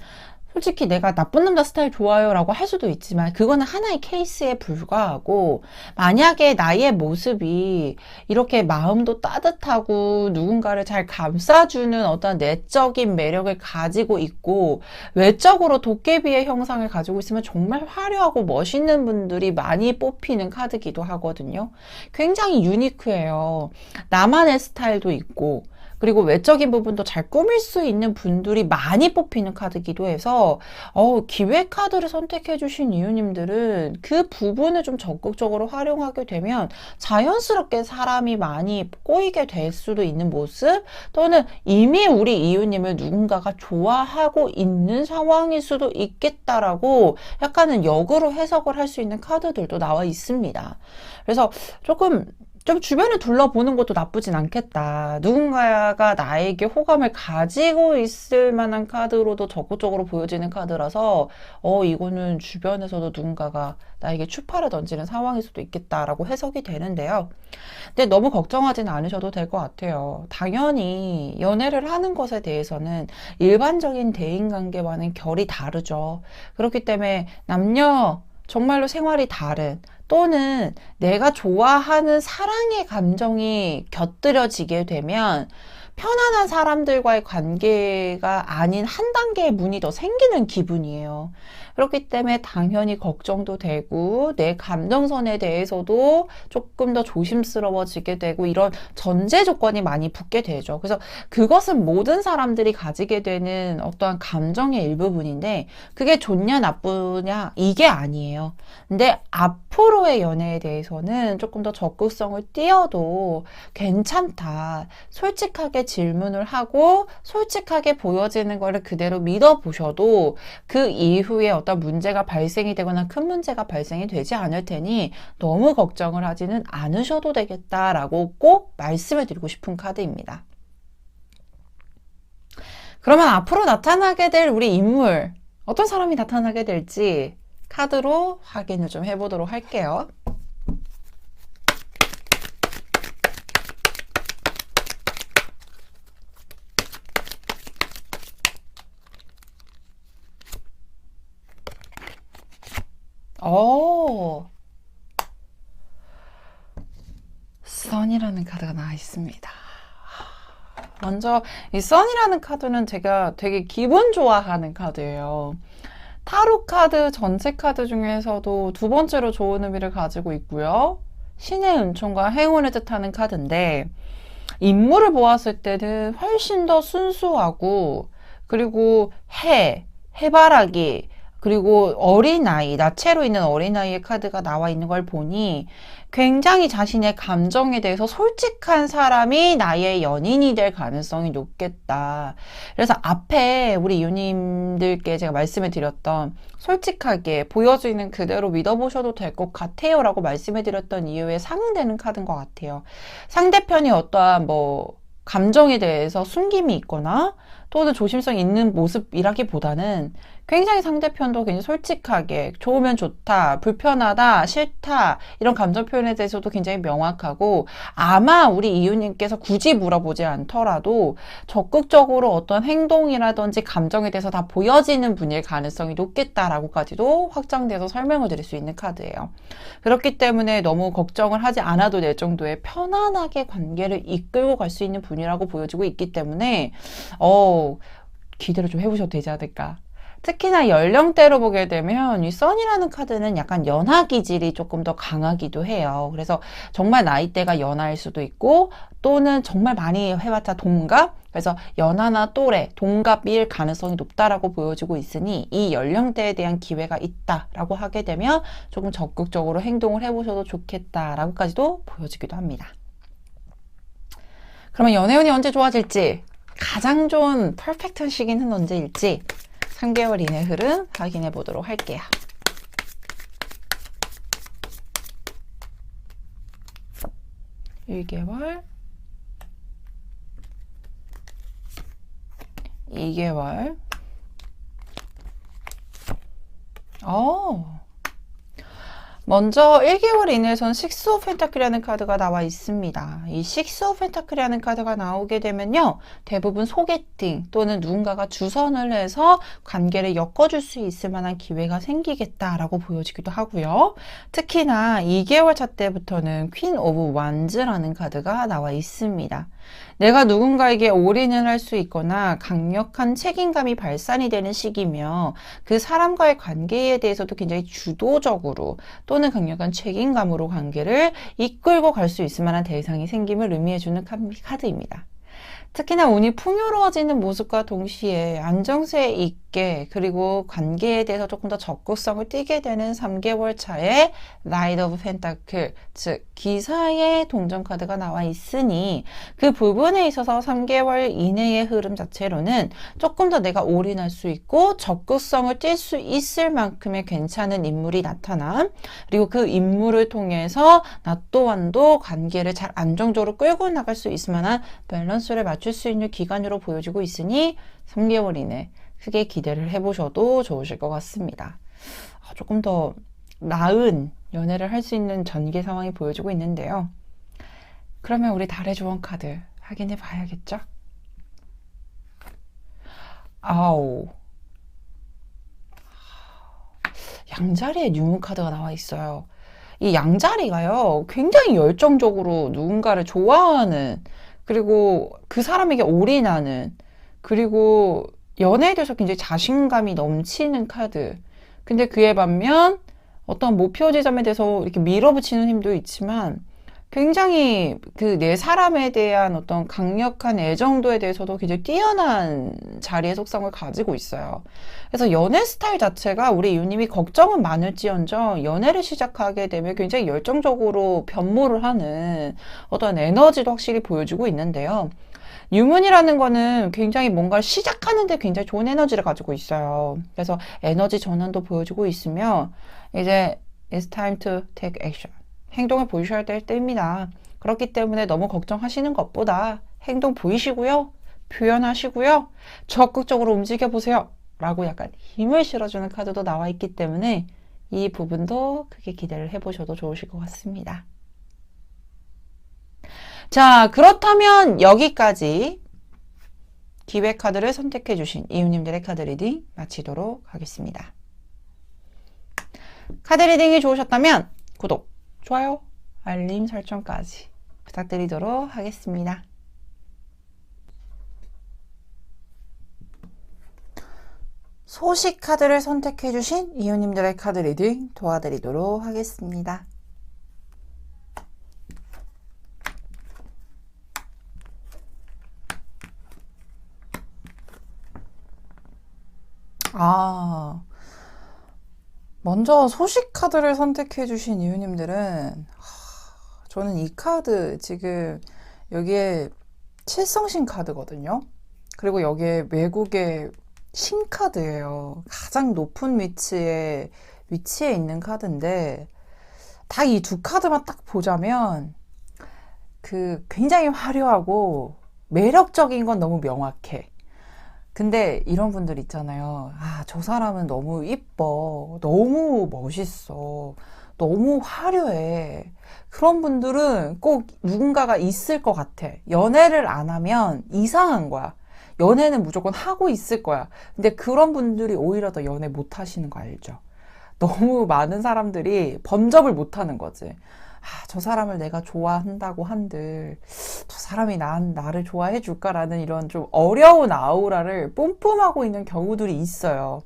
S1: 솔직히 내가 나쁜 남자 스타일 좋아요 라고 할 수도 있지만 그거는 하나의 케이스에 불과하고 만약에 나의 모습이 이렇게 마음도 따뜻하고 누군가를 잘 감싸주는 어떤 내적인 매력을 가지고 있고 외적으로 도깨비의 형상을 가지고 있으면 정말 화려하고 멋있는 분들이 많이 뽑히는 카드기도 하거든요. 굉장히 유니크해요. 나만의 스타일도 있고 그리고 외적인 부분도 잘 꾸밀 수 있는 분들이 많이 뽑히는 카드이기도 해서 기회 카드를 선택해 주신 이유님들은 그 부분을 좀 적극적으로 활용하게 되면 자연스럽게 사람이 많이 꼬이게 될 수도 있는 모습, 또는 이미 우리 이유님을 누군가가 좋아하고 있는 상황일 수도 있겠다라고 약간은 역으로 해석을 할 수 있는 카드들도 나와 있습니다. 그래서 조금 좀 주변을 둘러보는 것도 나쁘진 않겠다. 누군가가 나에게 호감을 가지고 있을 만한 카드로도 적극적으로 보여지는 카드라서 이거는 주변에서도 누군가가 나에게 추파를 던지는 상황일 수도 있겠다라고 해석이 되는데요. 근데 너무 걱정하진 않으셔도 될 것 같아요. 당연히 연애를 하는 것에 대해서는 일반적인 대인관계와는 결이 다르죠. 그렇기 때문에 남녀 정말로 생활이 다른, 또는 내가 좋아하는 사랑의 감정이 곁들여지게 되면 편안한 사람들과의 관계가 아닌 한 단계의 문이 더 생기는 기분이에요. 그렇기 때문에 당연히 걱정도 되고 내 감정선에 대해서도 조금 더 조심스러워지게 되고 이런 전제 조건이 많이 붙게 되죠. 그래서 그것은 모든 사람들이 가지게 되는 어떠한 감정의 일부분인데 그게 좋냐 나쁘냐 이게 아니에요. 근데 앞으로의 연애에 대해서는 조금 더 적극성을 띄어도 괜찮다. 솔직하게 질문을 하고 솔직하게 보여지는 거를 그대로 믿어보셔도 그 이후에 어떤 문제가 발생이 되거나 큰 문제가 발생이 되지 않을 테니 너무 걱정을 하지는 않으셔도 되겠다라고 꼭 말씀을 드리고 싶은 카드입니다. 그러면 앞으로 나타나게 될 우리 인물, 어떤 사람이 나타나게 될지 카드로 확인을 좀 해보도록 할게요. 선이라는 카드가 나와 있습니다. 먼저 이 선이라는 카드는 제가 되게 기분 좋아하는 카드예요. 타로 카드 전체 카드 중에서도 두 번째로 좋은 의미를 가지고 있고요. 신의 은총과 행운을 뜻하는 카드인데 인물을 보았을 때는 훨씬 더 순수하고, 그리고 해바라기, 그리고 어린아이, 나체로 있는 어린아이의 카드가 나와 있는 걸 보니 굉장히 자신의 감정에 대해서 솔직한 사람이 나의 연인이 될 가능성이 높겠다. 그래서 앞에 우리 이웃님들께 제가 말씀을 드렸던 솔직하게 보여지는 그대로 믿어보셔도 될 것 같아요 라고 말씀을 드렸던 이유에 상응되는 카드인 것 같아요. 상대편이 어떠한 감정에 대해서 숨김이 있거나 또는 조심성 있는 모습이라기보다는 굉장히 상대편도 굉장히 솔직하게 좋으면 좋다, 불편하다, 싫다 이런 감정 표현에 대해서도 굉장히 명확하고, 아마 우리 이웃님께서 굳이 물어보지 않더라도 적극적으로 어떤 행동이라든지 감정에 대해서 다 보여지는 분일 가능성이 높겠다라고까지도 확장돼서 설명을 드릴 수 있는 카드예요. 그렇기 때문에 너무 걱정을 하지 않아도 될 정도의 편안하게 관계를 이끌고 갈 수 있는 분이라고 보여지고 있기 때문에 기대를 좀 해보셔도 되지 않을까. 특히나 연령대로 보게 되면 이 선이라는 카드는 약간 연하 기질이 조금 더 강하기도 해요. 그래서 정말 나이대가 연하일 수도 있고, 또는 정말 많이 해봤자 동갑? 그래서 연하나 또래, 동갑일 가능성이 높다라고 보여지고 있으니 이 연령대에 대한 기회가 있다라고 하게 되면 조금 적극적으로 행동을 해보셔도 좋겠다라고까지도 보여지기도 합니다. 그러면 연애운이 언제 좋아질지, 가장 좋은 퍼펙트 시기는 언제일지 3개월 이내 흐름 확인해 보도록 할게요. (1개월) (2개월) 먼저 1개월 이내에선 식스 오브 펜타클이라는 카드가 나와 있습니다. 이 식스 오브 펜타클이라는 카드가 나오게 되면요, 대부분 소개팅 또는 누군가가 주선을 해서 관계를 엮어줄 수 있을 만한 기회가 생기겠다라고 보여지기도 하고요. 특히나 2개월 차 때부터는 퀸 오브 완즈라는 카드가 나와 있습니다. 내가 누군가에게 올인을 할 수 있거나 강력한 책임감이 발산이 되는 시기며, 그 사람과의 관계에 대해서도 굉장히 주도적으로 또는 강력한 책임감으로 관계를 이끌고 갈 수 있을 만한 대상이 생김을 의미해주는 카드입니다. 특히나 운이 풍요로워지는 모습과 동시에 안정세 있게 그리고 관계에 대해서 조금 더 적극성을 띠게 되는 3개월 차에 나이트 오브 펜타클, 즉 기사의 동전 카드가 나와 있으니 그 부분에 있어서 3개월 이내의 흐름 자체로는 조금 더 내가 올인할 수 있고 적극성을 띨 수 있을 만큼의 괜찮은 인물이 나타남. 그리고 그 인물을 통해서 나 또한도 관계를 잘 안정적으로 끌고 나갈 수 있을 만한 밸런스를 맞출 수 있는 기간으로 보여지고 있으니 3개월 이내 크게 기대를 해보셔도 좋으실 것 같습니다. 조금 더 나은 연애를 할 수 있는 전개 상황이 보여지고 있는데요. 그러면 우리 달의 조언 카드 확인해 봐야겠죠? 아우, 양자리에 뉴문 카드가 나와 있어요. 이 양자리가요, 굉장히 열정적으로 누군가를 좋아하는, 그리고 그 사람에게 올인하는, 그리고 연애에 대해서 굉장히 자신감이 넘치는 카드. 근데 그에 반면 어떤 목표 지점에 대해서 이렇게 밀어붙이는 힘도 있지만 굉장히 그 내 사람에 대한 어떤 강력한 애정도에 대해서도 굉장히 뛰어난 자리의 속성을 가지고 있어요. 그래서 연애 스타일 자체가 우리 이웃님이 걱정은 많을지언정 연애를 시작하게 되면 굉장히 열정적으로 변모를 하는 어떤 에너지도 확실히 보여주고 있는데요. 유문이라는 거는 굉장히 뭔가를 시작하는데 굉장히 좋은 에너지를 가지고 있어요. 그래서 에너지 전환도 보여주고 있으며 이제 it's time to take action. 행동을 보이셔야 될 때입니다. 그렇기 때문에 너무 걱정하시는 것보다 행동 보이시고요. 표현하시고요. 적극적으로 움직여 보세요. 라고 약간 힘을 실어주는 카드도 나와 있기 때문에 이 부분도 크게 기대를 해보셔도 좋으실 것 같습니다. 자, 그렇다면 여기까지 기회 카드를 선택해 주신 이웃님들의 카드 리딩 마치도록 하겠습니다. 카드 리딩이 좋으셨다면 구독, 좋아요, 알림 설정까지 부탁드리도록 하겠습니다. 소식 카드를 선택해 주신 이웃님들의 카드 리딩 도와드리도록 하겠습니다. 먼저 소식 카드를 선택해 주신 이웃님들은 저는 이 카드 지금 여기에 칠성신 카드거든요. 그리고 여기에 외국의 신 카드예요. 가장 높은 위치에 있는 카드인데 딱 이 두 카드만 딱 보자면 그 굉장히 화려하고 매력적인 건 너무 명확해. 근데 이런 분들 있잖아요. 저 사람은 너무 이뻐. 너무 멋있어. 너무 화려해. 그런 분들은 꼭 누군가가 있을 것 같아. 연애를 안 하면 이상한 거야. 연애는 무조건 하고 있을 거야. 근데 그런 분들이 오히려 더 연애 못 하시는 거 알죠? 너무 많은 사람들이 범접을 못 하는 거지. 저 사람을 내가 좋아한다고 한들 저 사람이 나를 좋아해 줄까라는 이런 좀 어려운 아우라를 뿜뿜하고 있는 경우들이 있어요.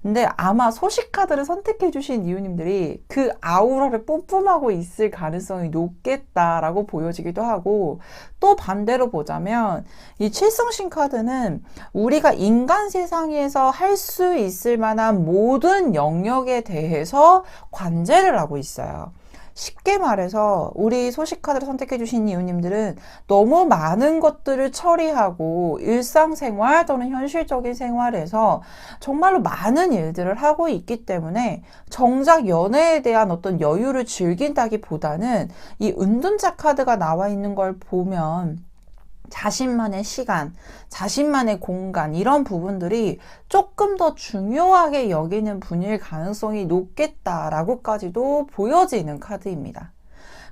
S1: 근데 아마 소식 카드를 선택해 주신 이웃님들이 그 아우라를 뿜뿜하고 있을 가능성이 높겠다라고 보여지기도 하고, 또 반대로 보자면 이 칠성신 카드는 우리가 인간 세상에서 할 수 있을 만한 모든 영역에 대해서 관제를 하고 있어요. 쉽게 말해서 우리 소식 카드를 선택해 주신 이웃님들은 너무 많은 것들을 처리하고 일상생활 또는 현실적인 생활에서 정말로 많은 일들을 하고 있기 때문에 정작 연애에 대한 어떤 여유를 즐긴다기보다는 이 은둔자 카드가 나와 있는 걸 보면 자신만의 시간, 자신만의 공간 이런 부분들이 조금 더 중요하게 여기는 분일 가능성이 높겠다라고까지도 보여지는 카드입니다.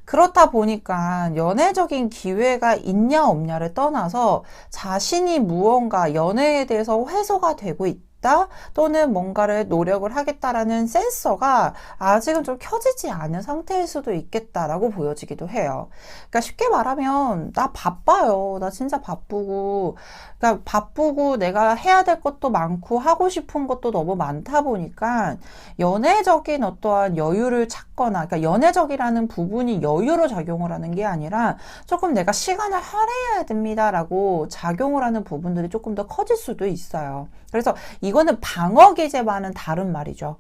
S1: 그렇다 보니까 연애적인 기회가 있냐 없냐를 떠나서 자신이 무언가 연애에 대해서 해소가 되고 있다. 싶다 또는 뭔가를 노력을 하겠다라는 센서가 아직은 좀 켜지지 않은 상태일 수도 있겠다라고 보여지기도 해요. 그러니까 쉽게 말하면 나 바빠요. 나 진짜 바쁘고, 그러니까 바쁘고 내가 해야 될 것도 많고 하고 싶은 것도 너무 많다 보니까 연애적인 어떠한 여유를 찾거나, 그러니까 연애적이라는 부분이 여유로 작용을 하는 게 아니라 조금 내가 시간을 할애해야 됩니다라고 작용을 하는 부분들이 조금 더 커질 수도 있어요. 그래서 이거는 방어 기제와는 다른 말이죠.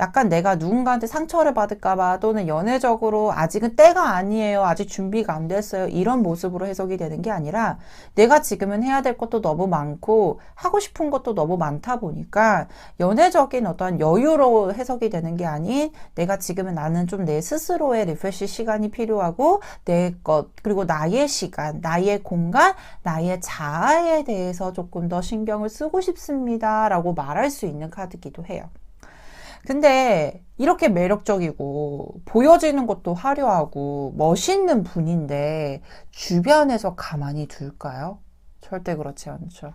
S1: 약간 내가 누군가한테 상처를 받을까봐 또는 연애적으로 아직은 때가 아니에요. 아직 준비가 안 됐어요. 이런 모습으로 해석이 되는 게 아니라 내가 지금은 해야 될 것도 너무 많고 하고 싶은 것도 너무 많다 보니까 연애적인 어떤 여유로 해석이 되는 게 아닌 내가 지금은 나는 좀 내 스스로의 리프레시 시간이 필요하고 내 것 그리고 나의 시간, 나의 공간, 나의 자아에 대해서 조금 더 신경을 쓰고 싶습니다 라고 말할 수 있는 카드기도 해요. 근데 이렇게 매력적이고 보여지는 것도 화려하고 멋있는 분인데 주변에서 가만히 둘까요? 절대 그렇지 않죠.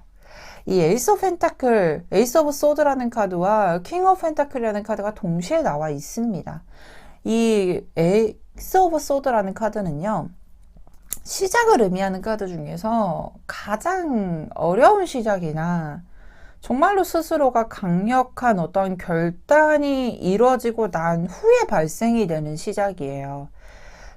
S1: 이 에이스 오브 펜타클, 에이스 오브 소드라는 카드와 킹 오브 펜타클이라는 카드가 동시에 나와 있습니다. 이 에이스 오브 소드라는 카드는요, 시작을 의미하는 카드 중에서 가장 어려운 시작이나 정말로 스스로가 강력한 어떤 결단이 이루어지고 난 후에 발생이 되는 시작이에요.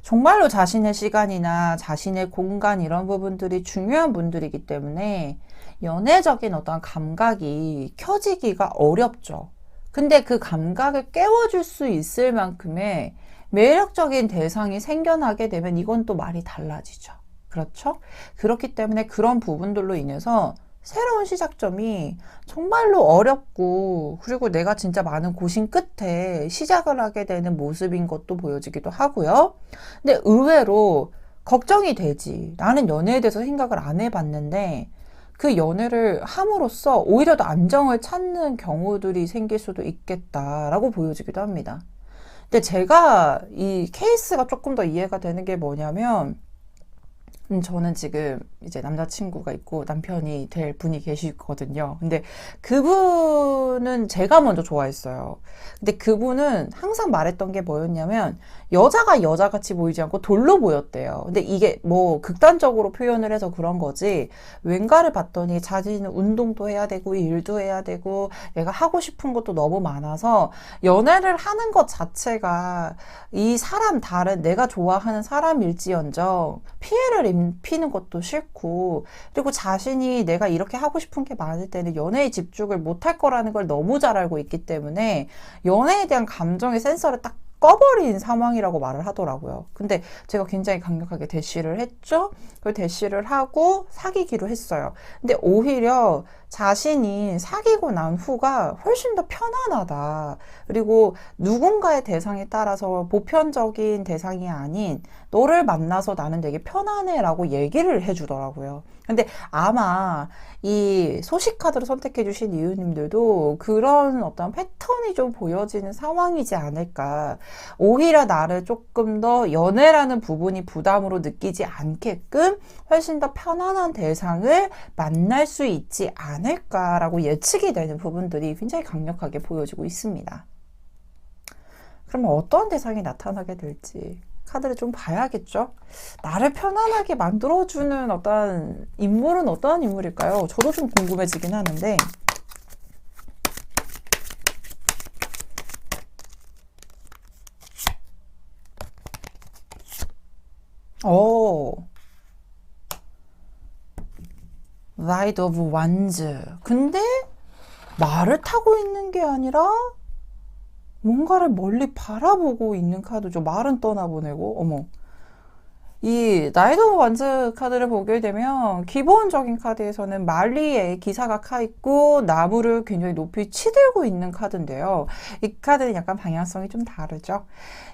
S1: 정말로 자신의 시간이나 자신의 공간 이런 부분들이 중요한 분들이기 때문에 연애적인 어떤 감각이 켜지기가 어렵죠. 근데 그 감각을 깨워줄 수 있을 만큼의 매력적인 대상이 생겨나게 되면 이건 또 말이 달라지죠. 그렇죠? 그렇기 때문에 그런 부분들로 인해서 새로운 시작점이 정말로 어렵고 그리고 내가 진짜 많은 고심 끝에 시작을 하게 되는 모습인 것도 보여지기도 하고요. 근데 의외로 걱정이 되지. 나는 연애에 대해서 생각을 안 해봤는데 그 연애를 함으로써 오히려 더 안정을 찾는 경우들이 생길 수도 있겠다라고 보여지기도 합니다. 근데 제가 이 케이스가 조금 더 이해가 되는 게 뭐냐면 저는 지금 이제 남자친구가 있고 남편이 될 분이 계시거든요. 근데 그분은 제가 먼저 좋아했어요. 근데 그분은 항상 말했던 게 뭐였냐면 여자가 여자같이 보이지 않고 돌로 보였대요. 근데 이게 뭐 극단적으로 표현을 해서 그런 거지 왠가를 봤더니 자기는 운동도 해야 되고 일도 해야 되고 내가 하고 싶은 것도 너무 많아서 연애를 하는 것 자체가 이 사람 다른 내가 좋아하는 사람일지언정 피해를 입히는 것도 싫고 그리고 자신이 내가 이렇게 하고 싶은 게 많을 때는 연애에 집중을 못할 거라는 걸 너무 잘 알고 있기 때문에 연애에 대한 감정의 센서를 딱 꺼버린 상황이라고 말을 하더라고요. 근데 제가 굉장히 강력하게 대시를 했죠. 그 대시를 하고 사귀기로 했어요. 근데 오히려 자신이 사귀고 난 후가 훨씬 더 편안하다. 그리고 누군가의 대상에 따라서 보편적인 대상이 아닌 너를 만나서 나는 되게 편안해 라고 얘기를 해주더라고요. 근데 아마 이 소식 카드를 선택해 주신 이유님들도 그런 어떤 패턴이 좀 보여지는 상황이지 않을까. 오히려 나를 조금 더 연애라는 부분이 부담으로 느끼지 않게끔 훨씬 더 편안한 대상을 만날 수 있지 않을까라고 예측이 되는 부분들이 굉장히 강력하게 보여지고 있습니다. 그러면 어떤 대상이 나타나게 될지 카드를 좀 봐야겠죠? 나를 편안하게 만들어주는 어떤 인물은 어떤 인물일까요? 저도 좀 궁금해지긴 하는데 라이드 오브 완즈. 근데 말을 타고 있는 게 아니라 뭔가를 멀리 바라보고 있는 카드죠. 말은 떠나보내고. 어머. 이 라이드 오브 완즈 카드를 보게 되면 기본적인 카드에서는 말리에 기사가 카 있고 나무를 굉장히 높이 치들고 있는 카드인데요. 이 카드는 약간 방향성이 좀 다르죠.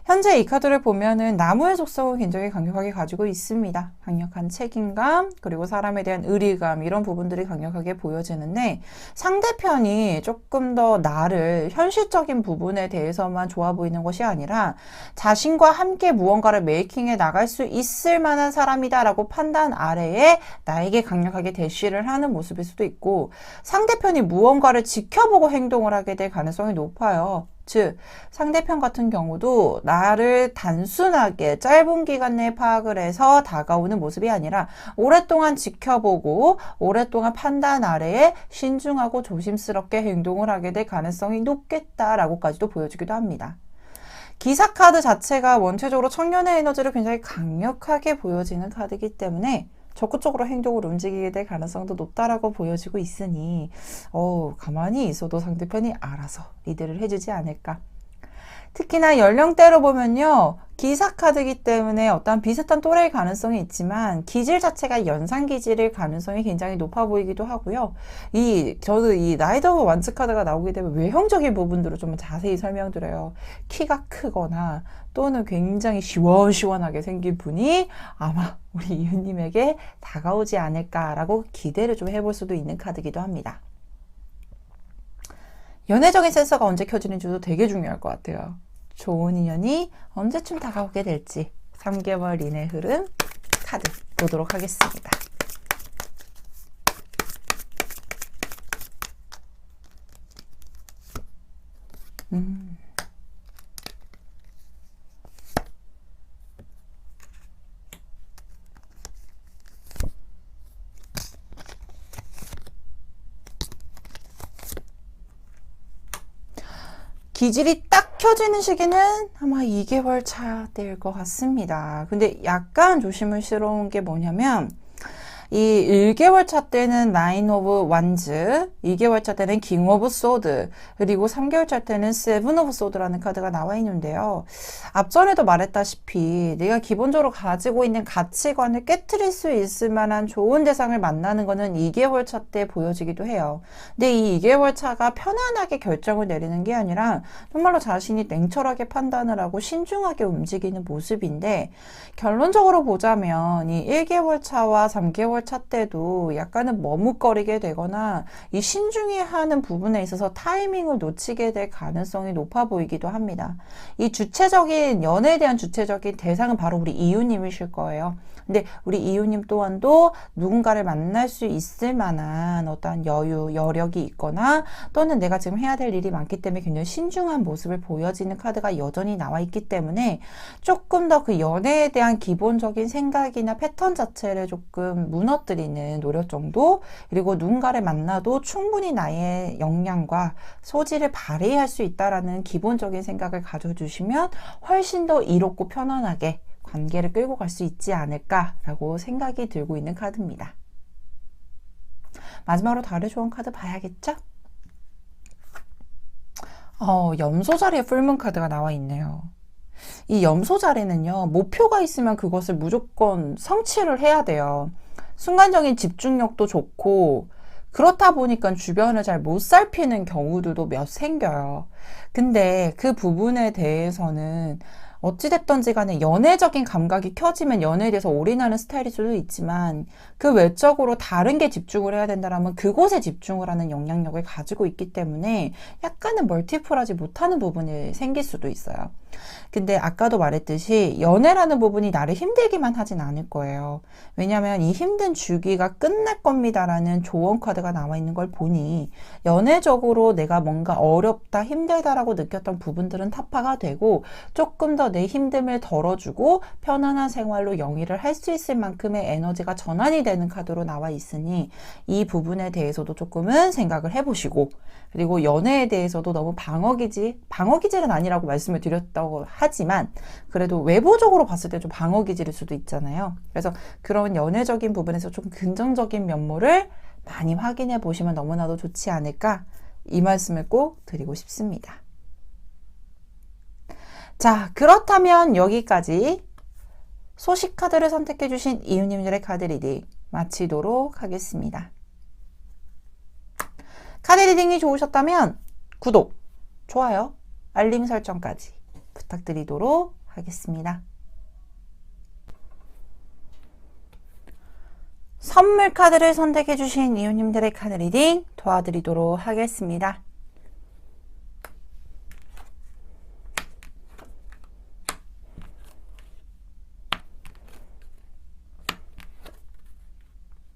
S1: 현재 이 카드를 보면은 나무의 속성을 굉장히 강력하게 가지고 있습니다. 강력한 책임감 그리고 사람에 대한 의리감 이런 부분들이 강력하게 보여지는데 상대편이 조금 더 나를 현실적인 부분에 대해서만 좋아 보이는 것이 아니라 자신과 함께 무언가를 메이킹해 나갈 수 있을 있을 만한 사람이다 라고 판단 아래에 나에게 강력하게 대시를 하는 모습일 수도 있고, 상대편이 무언가를 지켜보고 행동을 하게 될 가능성이 높아요. 즉, 상대편 같은 경우도 나를 단순하게 짧은 기간 내에 파악을 해서 다가오는 모습이 아니라 오랫동안 지켜보고 오랫동안 판단 아래에 신중하고 조심스럽게 행동을 하게 될 가능성이 높겠다라고까지도 보여주기도 합니다. 기사 카드 자체가 원체적으로 청년의 에너지를 굉장히 강력하게 보여지는 카드이기 때문에 적극적으로 행동을 움직이게 될 가능성도 높다라고 보여지고 있으니 가만히 있어도 상대편이 알아서 리드를 해주지 않을까. 특히나 연령대로 보면요, 기사 카드이기 때문에 어떤 비슷한 또래일 가능성이 있지만 기질 자체가 연상 기질일 가능성이 굉장히 높아 보이기도 하고요. 저도 이 나이트 오브 완츠 카드가 나오게 되면 외형적인 부분들을 좀 자세히 설명드려요. 키가 크거나 또는 굉장히 시원시원하게 생긴 분이 아마 우리 이웃님에게 다가오지 않을까라고 기대를 좀 해볼 수도 있는 카드이기도 합니다. 연애적인 센서가 언제 켜지는지도 되게 중요할 것 같아요. 좋은 인연이 언제쯤 다가오게 될지 3개월 이내 흐름 카드 보도록 하겠습니다. 기질이 딱 켜지는 시기는 아마 2개월 차 될 것 같습니다. 근데 약간 조심스러운 게 뭐냐면 이 1개월 차 때는 나인 오브 완즈, 2개월 차 때는 킹 오브 소드, 그리고 3개월 차 때는 세븐 오브 소드라는 카드가 나와 있는데요. 앞전에도 말했다시피 내가 기본적으로 가지고 있는 가치관을 깨트릴 수 있을 만한 좋은 대상을 만나는 거는 2개월 차 때 보여지기도 해요. 근데 이 2개월 차가 편안하게 결정을 내리는 게 아니라 정말로 자신이 냉철하게 판단을 하고 신중하게 움직이는 모습인데, 결론적으로 보자면 이 1개월 차와 3개월 차 때도 약간은 머뭇거리게 되거나 이 신중히 하는 부분에 있어서 타이밍을 놓치게 될 가능성이 높아 보이기도 합니다. 이 주체적인 연애에 대한 주체적인 대상은 바로 우리 이웃님이실 거예요. 근데 우리 이웃님 또한도 누군가를 만날 수 있을 만한 어떤 여유, 여력이 있거나 또는 내가 지금 해야 될 일이 많기 때문에 굉장히 신중한 모습을 보여지는 카드가 여전히 나와 있기 때문에 조금 더 그 연애에 대한 기본적인 생각이나 패턴 자체를 조금 무너뜨리는 노력 정도, 그리고 누군가를 만나도 충분히 나의 역량과 소질을 발휘할 수 있다라는 기본적인 생각을 가져주시면 훨씬 더 이롭고 편안하게 관계를 끌고 갈 수 있지 않을까라고 생각이 들고 있는 카드입니다. 마지막으로 다른 좋은 카드 봐야겠죠? 염소 자리에 풀문 카드가 나와 있네요. 이 염소 자리는요, 목표가 있으면 그것을 무조건 성취를 해야 돼요. 순간적인 집중력도 좋고, 그렇다 보니까 주변을 잘 못 살피는 경우들도 몇 생겨요. 근데 그 부분에 대해서는 어찌됐던지 간에 연애적인 감각이 켜지면 연애에 대해서 올인하는 스타일일 수도 있지만, 그 외적으로 다른 게 집중을 해야 된다면 그곳에 집중을 하는 영향력을 가지고 있기 때문에 약간은 멀티플하지 못하는 부분이 생길 수도 있어요. 근데 아까도 말했듯이 연애라는 부분이 나를 힘들게만 하진 않을 거예요. 왜냐면 이 힘든 주기가 끝날 겁니다라는 조언 카드가 나와 있는 걸 보니 연애적으로 내가 뭔가 어렵다, 힘들다라고 느꼈던 부분들은 타파가 되고 조금 더 내 힘듦을 덜어주고 편안한 생활로 영위를 할 수 있을 만큼의 에너지가 전환이 되는 카드로 나와 있으니 이 부분에 대해서도 조금은 생각을 해보시고, 그리고 연애에 대해서도 너무 방어기질은 아니라고 말씀을 드렸다고 하지만 그래도 외부적으로 봤을 때 좀 방어기질일 수도 있잖아요. 그래서 그런 연애적인 부분에서 좀 긍정적인 면모를 많이 확인해 보시면 너무나도 좋지 않을까, 이 말씀을 꼭 드리고 싶습니다. 자, 그렇다면 여기까지 소식 카드를 선택해 주신 이웃님들의 카드 리딩 마치도록 하겠습니다. 카드 리딩이 좋으셨다면 구독, 좋아요, 알림 설정까지 부탁드리도록 하겠습니다. 선물 카드를 선택해 주신 이웃님들의 카드 리딩 도와드리도록 하겠습니다.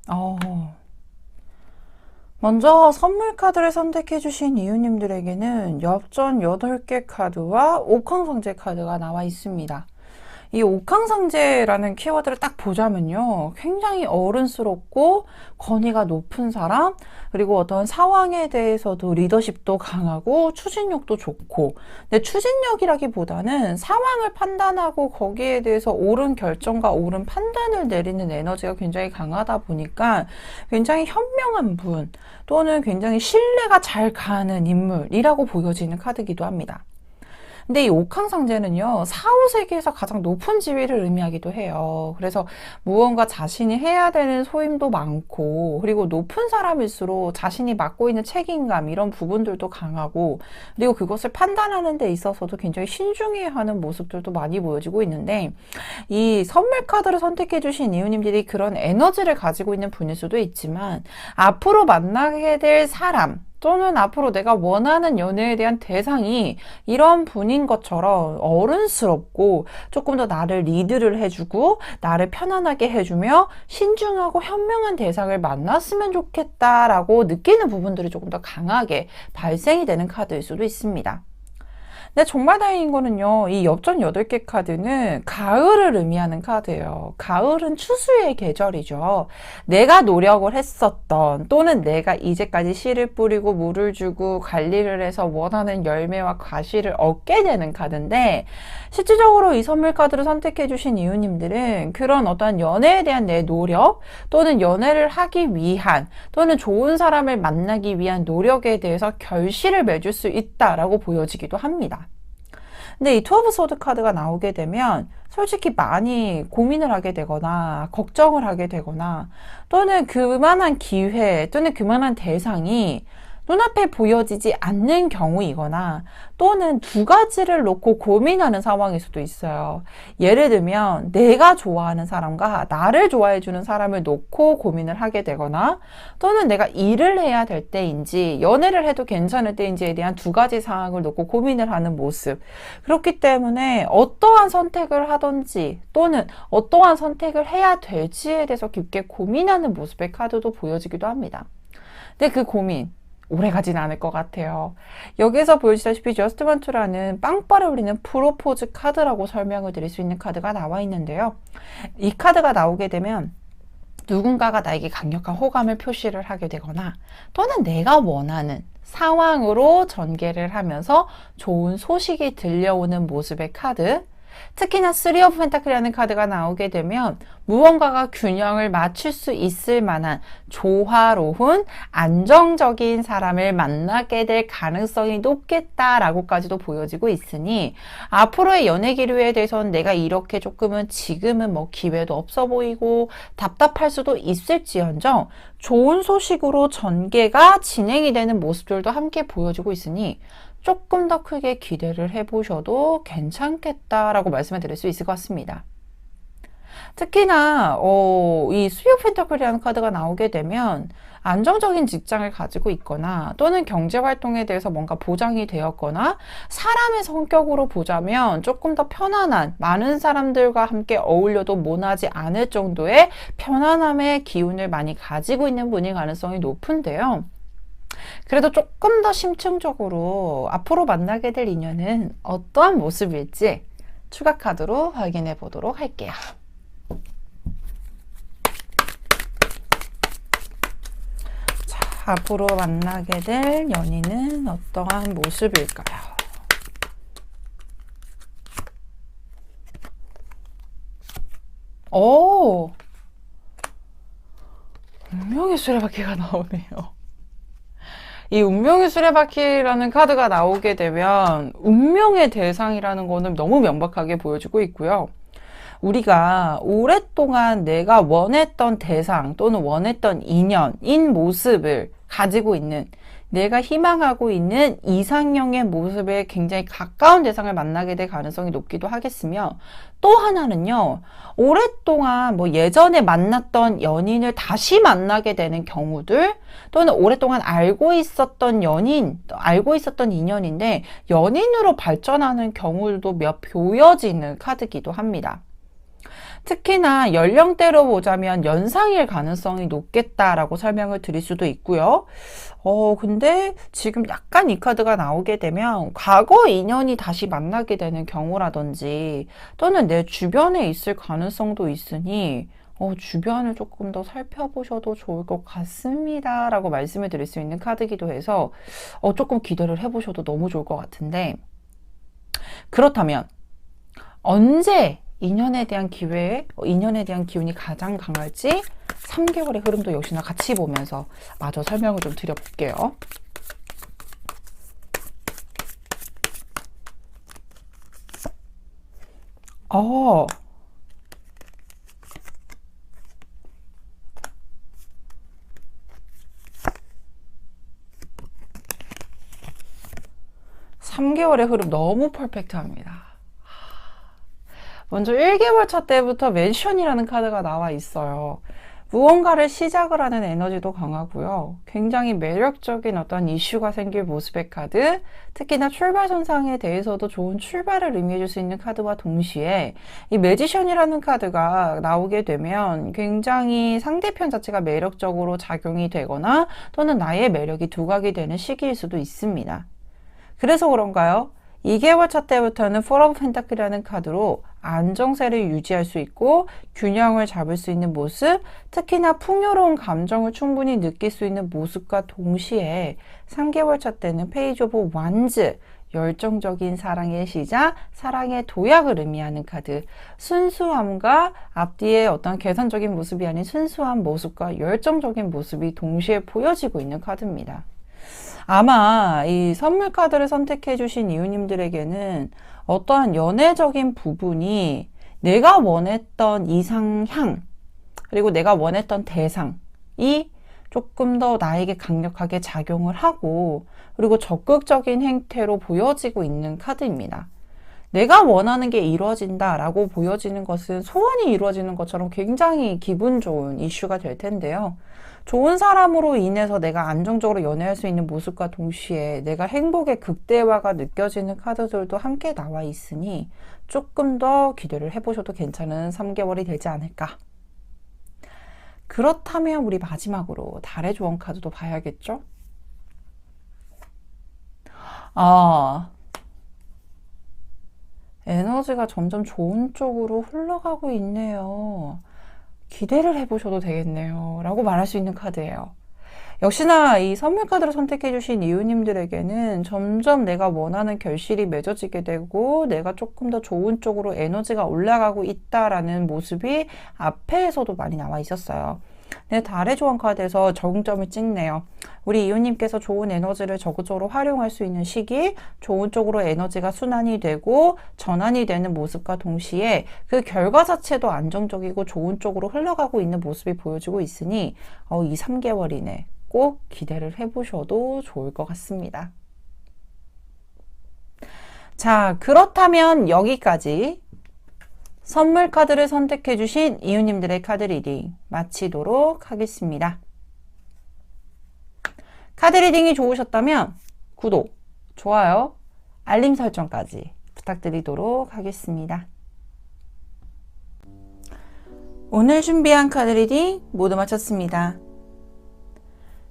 S1: 어, 먼저 선물 카드를 선택해주신 이유님들에게는 엽전 8개 카드와 옥황상제 카드가 나와 있습니다. 이 옥황상제라는 키워드를 딱 보자면요. 굉장히 어른스럽고 권위가 높은 사람, 그리고 어떤 상황에 대해서도 리더십도 강하고 추진력도 좋고, 근데 추진력이라기보다는 상황을 판단하고 거기에 대해서 옳은 결정과 옳은 판단을 내리는 에너지가 굉장히 강하다 보니까 굉장히 현명한 분 또는 굉장히 신뢰가 잘 가는 인물이라고 보여지는 카드이기도 합니다. 근데 이 옥황상제는요, 4, 5세기에서 가장 높은 지위를 의미하기도 해요. 그래서 무언가 자신이 해야 되는 소임도 많고, 그리고 높은 사람일수록 자신이 맡고 있는 책임감, 이런 부분들도 강하고, 그리고 그것을 판단하는 데 있어서도 굉장히 신중해야 하는 모습들도 많이 보여지고 있는데, 이 선물 카드를 선택해주신 이유님들이 그런 에너지를 가지고 있는 분일 수도 있지만, 앞으로 만나게 될 사람, 또는 앞으로 내가 원하는 연애에 대한 대상이 이런 분인 것처럼 어른스럽고 조금 더 나를 리드를 해주고 나를 편안하게 해주며 신중하고 현명한 대상을 만났으면 좋겠다라고 느끼는 부분들이 조금 더 강하게 발생이 되는 카드일 수도 있습니다. 근데 정말 다행인 거는요, 이 엽전 8개 카드는 가을을 의미하는 카드예요. 가을은 추수의 계절이죠. 내가 노력을 했었던, 또는 내가 이제까지 씨를 뿌리고 물을 주고 관리를 해서 원하는 열매와 과실을 얻게 되는 카드인데, 실질적으로 이 선물 카드를 선택해 주신 이유님들은 그런 어떤 연애에 대한 내 노력, 또는 연애를 하기 위한, 또는 좋은 사람을 만나기 위한 노력에 대해서 결실을 맺을 수 있다라고 보여지기도 합니다. 근데 이 투 오브 소드 카드가 나오게 되면 솔직히 많이 고민을 하게 되거나 걱정을 하게 되거나 또는 그만한 기회 또는 그만한 대상이 눈앞에 보여지지 않는 경우이거나 또는 두 가지를 놓고 고민하는 상황일 수도 있어요. 예를 들면 내가 좋아하는 사람과 나를 좋아해주는 사람을 놓고 고민을 하게 되거나 또는 내가 일을 해야 될 때인지 연애를 해도 괜찮을 때인지에 대한 두 가지 상황을 놓고 고민을 하는 모습. 그렇기 때문에 어떠한 선택을 하든지 또는 어떠한 선택을 해야 될지에 대해서 깊게 고민하는 모습의 카드도 보여지기도 합니다. 근데 그 고민 오래 가진 않을 것 같아요. 여기서 보여주시다시피 저스트먼트라는 빵빠레 울리는 프로포즈 카드라고 설명을 드릴 수 있는 카드가 나와 있는데요. 이 카드가 나오게 되면 누군가가 나에게 강력한 호감을 표시를 하게 되거나 또는 내가 원하는 상황으로 전개를 하면서 좋은 소식이 들려오는 모습의 카드, 특히나 3 오브 펜타클이라는 카드가 나오게 되면 무언가가 균형을 맞출 수 있을 만한 조화로운 안정적인 사람을 만나게 될 가능성이 높겠다라고까지도 보여지고 있으니 앞으로의 연애 기류에 대해서는 내가 이렇게 조금은 지금은 뭐 기회도 없어 보이고 답답할 수도 있을지언정 좋은 소식으로 전개가 진행이 되는 모습들도 함께 보여지고 있으니 조금 더 크게 기대를 해보셔도 괜찮겠다라고 말씀을 드릴 수 있을 것 같습니다. 특히나 이 수요 펜타클이라는 카드가 나오게 되면 안정적인 직장을 가지고 있거나 또는 경제활동에 대해서 뭔가 보장이 되었거나 사람의 성격으로 보자면 조금 더 편안한 많은 사람들과 함께 어울려도 모나지 않을 정도의 편안함의 기운을 많이 가지고 있는 분일 가능성이 높은데요. 그래도 조금 더 심층적으로 앞으로 만나게 될 인연은 어떠한 모습일지 추가 카드로 확인해 보도록 할게요. 자, 앞으로 만나게 될 연인은 어떠한 모습일까요? 오! 운명의 수레바퀴가 나오네요. 이 운명의 수레바퀴라는 카드가 나오게 되면 운명의 대상이라는 거는 너무 명백하게 보여지고 있고요. 우리가 오랫동안 내가 원했던 대상 또는 원했던 인연인 모습을 가지고 있는 내가 희망하고 있는 이상형의 모습에 굉장히 가까운 대상을 만나게 될 가능성이 높기도 하겠으며 또 하나는요. 오랫동안 뭐 예전에 만났던 연인을 다시 만나게 되는 경우들 또는 오랫동안 알고 있었던 인연인데 연인으로 발전하는 경우도 몇 보여지는 카드기도 합니다. 특히나 연령대로 보자면 연상일 가능성이 높겠다라고 설명을 드릴 수도 있고요. 근데 지금 약간 이 카드가 나오게 되면 과거 인연이 다시 만나게 되는 경우라든지 또는 내 주변에 있을 가능성도 있으니 주변을 조금 더 살펴보셔도 좋을 것 같습니다. 라고 말씀을 드릴 수 있는 카드이기도 해서 조금 기대를 해보셔도 너무 좋을 것 같은데, 그렇다면 언제 인연에 대한 기운이 가장 강할지 3개월의 흐름도 역시나 같이 보면서 마저 설명을 좀 드려볼게요. 3개월의 흐름 너무 퍼펙트합니다. 먼저 1개월 차 때부터 맨션이라는 카드가 나와 있어요. 무언가를 시작을 하는 에너지도 강하고요. 굉장히 매력적인 어떤 이슈가 생길 모습의 카드, 특히나 출발 선상에 대해서도 좋은 출발을 의미해 줄 수 있는 카드와 동시에 이 매지션이라는 카드가 나오게 되면 굉장히 상대편 자체가 매력적으로 작용이 되거나 또는 나의 매력이 두각이 되는 시기일 수도 있습니다. 그래서 그런가요? 2개월 차 때부터는 포 오브 펜타클이라는 카드로 안정세를 유지할 수 있고 균형을 잡을 수 있는 모습, 특히나 풍요로운 감정을 충분히 느낄 수 있는 모습과 동시에 3개월 차 때는 페이지 오브 완즈, 열정적인 사랑의 시작, 사랑의 도약을 의미하는 카드, 순수함과 앞뒤의 어떤 계산적인 모습이 아닌 순수한 모습과 열정적인 모습이 동시에 보여지고 있는 카드입니다. 아마 이 선물 카드를 선택해 주신 이유님들에게는 어떠한 연애적인 부분이 내가 원했던 이상향, 그리고 내가 원했던 대상이 조금 더 나에게 강력하게 작용을 하고, 그리고 적극적인 행태로 보여지고 있는 카드입니다. 내가 원하는 게 이루어진다라고 보여지는 것은 소원이 이루어지는 것처럼 굉장히 기분 좋은 이슈가 될 텐데요. 좋은 사람으로 인해서 내가 안정적으로 연애할 수 있는 모습과 동시에 내가 행복의 극대화가 느껴지는 카드들도 함께 나와 있으니 조금 더 기대를 해보셔도 괜찮은 3개월이 되지 않을까. 그렇다면 우리 마지막으로 달의 조언 카드도 봐야겠죠? 에너지가 점점 좋은 쪽으로 흘러가고 있네요. 기대를 해보셔도 되겠네요. 라고 말할 수 있는 카드예요. 역시나 이 선물 카드를 선택해 주신 이유님들에게는 점점 내가 원하는 결실이 맺어지게 되고 내가 조금 더 좋은 쪽으로 에너지가 올라가고 있다라는 모습이 앞에서도 많이 나와 있었어요. 네, 달의 조언 카드에서 적응점을 찍네요. 우리 이웃님께서 좋은 에너지를 적극적으로 활용할 수 있는 시기, 좋은 쪽으로 에너지가 순환이 되고 전환이 되는 모습과 동시에 그 결과 자체도 안정적이고 좋은 쪽으로 흘러가고 있는 모습이 보여지고 있으니 이 3개월 이내 꼭 기대를 해보셔도 좋을 것 같습니다. 자, 그렇다면 여기까지 선물 카드를 선택해 주신 이웃님들의 카드 리딩 마치도록 하겠습니다. 카드 리딩이 좋으셨다면 구독, 좋아요, 알림 설정까지 부탁드리도록 하겠습니다. 오늘 준비한 카드 리딩 모두 마쳤습니다.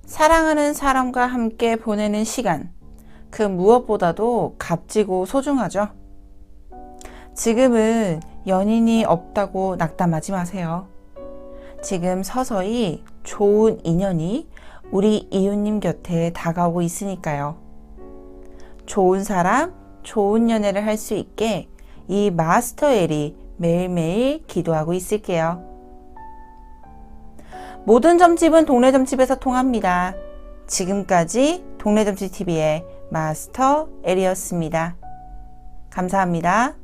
S1: 사랑하는 사람과 함께 보내는 시간, 그 무엇보다도 값지고 소중하죠. 지금은 연인이 없다고 낙담하지 마세요. 지금 서서히 좋은 인연이 우리 이웃님 곁에 다가오고 있으니까요. 좋은 사람, 좋은 연애를 할 수 있게 이 마스터 엘이 매일매일 기도하고 있을게요. 모든 점집은 동네 점집에서 통합니다. 지금까지 동네 점집 TV의 마스터 엘이었습니다. 감사합니다.